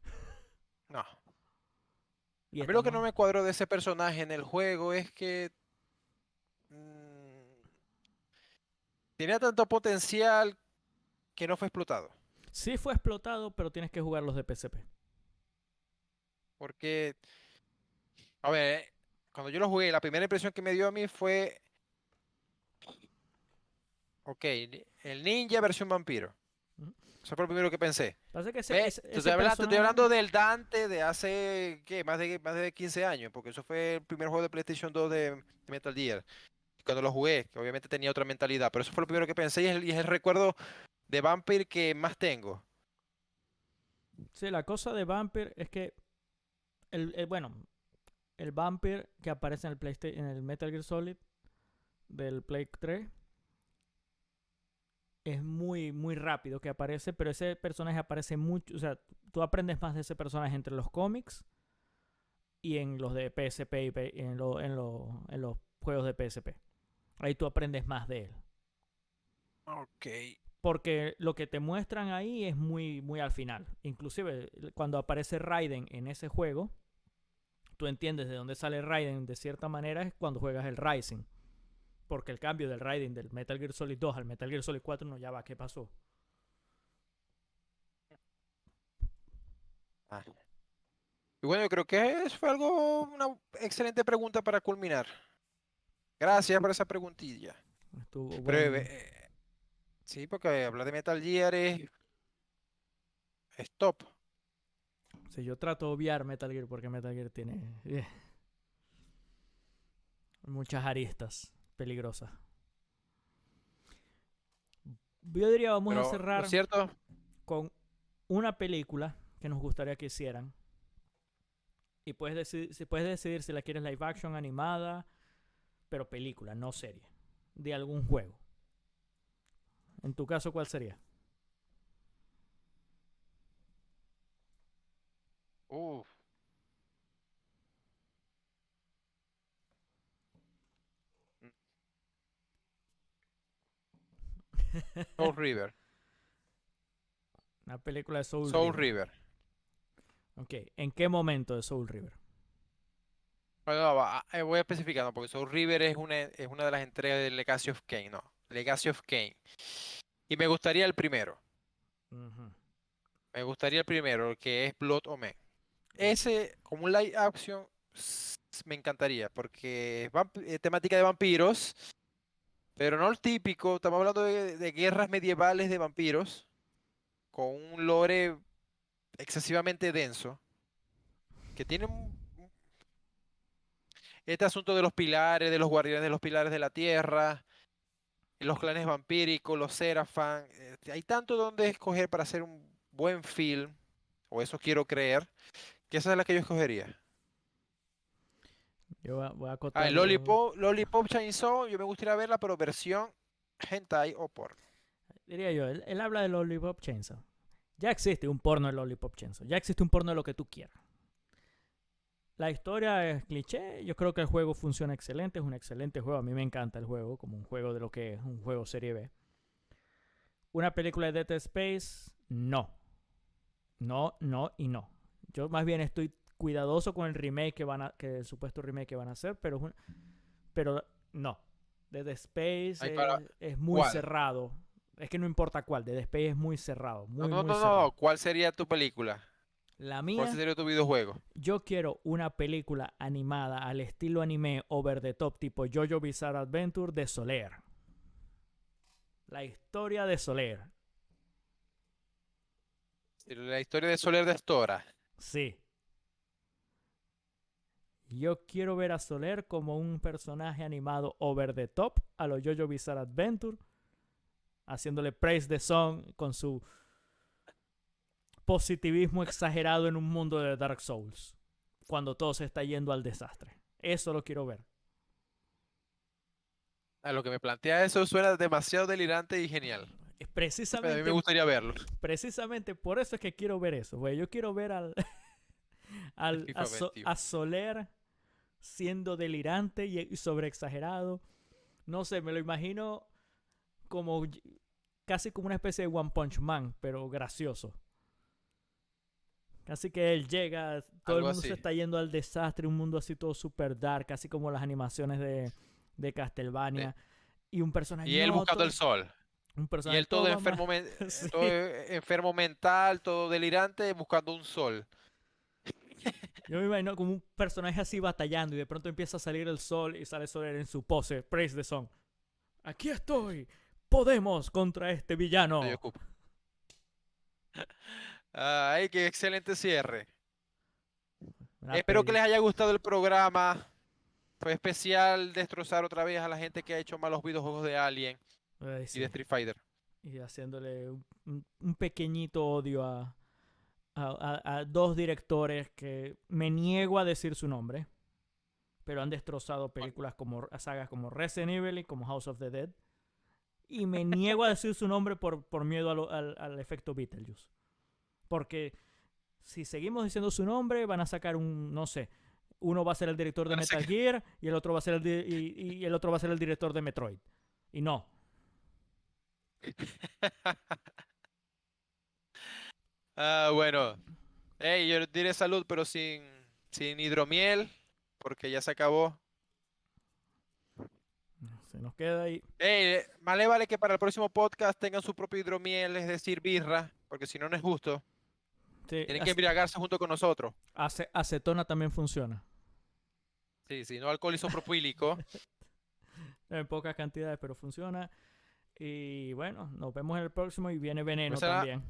no. Y A mí lo que estamos... no me cuadró de ese personaje en el juego es que mm, tenía tanto potencial que no fue explotado. Sí fue explotado, pero tienes que jugar los de PSP. Porque, a ver, cuando yo lo jugué, la primera impresión que me dio a mí fue, ok, el ninja versión vampiro. Ujú. Eso fue lo primero que pensé. Pasa que Ve, ese te estoy personaje... hablando del Dante de hace, ¿qué? Más de 15 años, porque eso fue el primer juego de PlayStation 2 de Metal Gear. Cuando lo jugué, que obviamente tenía otra mentalidad, pero eso fue lo primero que pensé y es el recuerdo de Vampire que más tengo. Sí, la cosa de Vampire es que... bueno, el Vampire que aparece en el PlayStation, en el Metal Gear Solid del Play 3 es muy, muy rápido que aparece, pero ese personaje aparece mucho, o sea, tú aprendes más de ese personaje entre los cómics y en los de PSP y en los juegos de PSP. Ahí tú aprendes más de él. Ok. Porque lo que te muestran ahí es muy, muy al final. Inclusive cuando aparece Raiden en ese juego, tú entiendes de dónde sale Raiden de cierta manera es cuando juegas el Rising. Porque el cambio del Raiden del Metal Gear Solid 2 al Metal Gear Solid 4 no ya va, ¿qué pasó? Ah. Y bueno, yo creo que eso fue una excelente pregunta para culminar. Gracias por esa preguntilla. Estuvo Pero buen... sí, porque hablar de Metal Gear es top. Si yo trato de obviar Metal Gear porque Metal Gear tiene muchas aristas peligrosas. Yo diría vamos a Pero lo cerrar cierto, con una película que nos gustaría que hicieran. Y puedes decidir si la quieres live action, animada, pero película, no serie. De algún juego. En tu caso, ¿cuál sería? uff, Soul River. Una película de Soul Soul River. River. Ok, ¿en qué momento de Soul River? Bueno, no, voy especificando porque Soul River es una de las entregas de Legacy of Kain, no. Legacy of Kain. Y me gustaría el primero. Ujú. Me gustaría el primero, que es Blood Omen. Ok. Ese, como un live action, me encantaría, porque es temática de vampiros, pero no el típico. Estamos hablando de guerras medievales de vampiros, con un lore excesivamente denso, que tiene este asunto de los pilares, de los guardianes de los pilares de la tierra, los clanes vampíricos, los Serafan. Hay tanto donde escoger para hacer un buen film, o eso quiero creer, que esa es la que yo escogería. Yo voy a Ah, el acotarlo. Lollipop Chainsaw, yo me gustaría verla, pero versión hentai o porno. Diría yo, él habla de Lollipop Chainsaw. Ya existe un porno de Lollipop Chainsaw. Ya existe un porno de lo que tú quieras. La historia es cliché. Yo creo que el juego funciona excelente. Es un excelente juego. A mí me encanta el juego, como un juego de lo que es un juego serie B. Una película de Dead Space, no. No, no y no. Yo más bien estoy cuidadoso con el remake que el supuesto remake que van a hacer, pero no. Dead Space Ay, para, es muy ¿cuál? cerrado. Es que no importa cuál, Dead Space es muy cerrado, No, muy, no, muy no, no, cerrado. ¿cuál sería tu película? La ¿Cuál mía, sería tu videojuego? yo quiero una película animada al estilo anime over the top tipo JoJo Bizarre Adventure de Soler. La historia de Soler. La historia de Soler de Astora. Sí. Yo quiero ver a Soler como un personaje animado over the top a lo JoJo Bizarre Adventure, haciéndole praise the song con su positivismo exagerado en un mundo de Dark Souls, cuando todo se está yendo al desastre. Eso lo quiero ver. A lo que me plantea eso suena demasiado delirante y genial. Pero a mí me Precisamente, gustaría verlo. precisamente por eso es que quiero ver eso, güey. Yo quiero ver El FIFA 21. a Soler siendo delirante y sobreexagerado. No sé, me lo imagino como casi como una especie de One Punch Man, pero gracioso. Casi que él llega, todo el Algo mundo se así. está yendo al desastre, un mundo así todo super dark, casi como las animaciones de Eh, Castlevania. Y un personaje, Y él no, buscando el sol. un Y personaje él todo todo va mal. enfermo, Sí. todo enfermo mental, todo delirante, buscando un sol. Yo me imagino como un personaje así batallando y de pronto empieza a salir el sol y sale Soler en su pose, praise the song. Aquí estoy, podemos contra este Estoy villano. ocupado. Ay, qué excelente cierre. Una Espero que peli. les haya gustado el programa. Fue especial destrozar otra vez a la gente que ha hecho malos videojuegos de Alien Ay, y de sí. Street Fighter. Y haciéndole un pequeñito odio a dos directores que me niego a decir su nombre, pero han destrozado Bueno, películas como sagas como Resident Evil y como House of the Dead. Y me niego a decir su nombre por miedo al efecto Beetlejuice. Porque si seguimos diciendo su nombre, van a sacar un, no sé, uno va a ser el director de van a Metal sacar- Gear y el otro va a ser y el otro va a ser el director de Metroid. Y no. Bueno. Hey, yo diré salud, pero sin hidromiel, porque ya se acabó. Se nos queda ahí. Hey, más le vale que para el próximo podcast tengan su propio hidromiel, es decir, birra, porque si no, no es justo. Sí, Tienen que embriagarse junto con nosotros. acetona también funciona. Sí, sí, no alcohol isopropílico. En pocas cantidades, pero funciona. Y bueno, nos vemos en el próximo y viene veneno Pues será- también.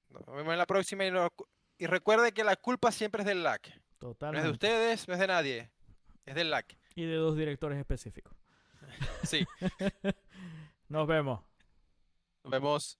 nos vemos en la próxima y recuerde que la culpa siempre es del LAC. No es de Totalmente. ustedes, no es de nadie, es del LAC. Y de dos directores específicos. Sí, Nos vemos. nos vemos.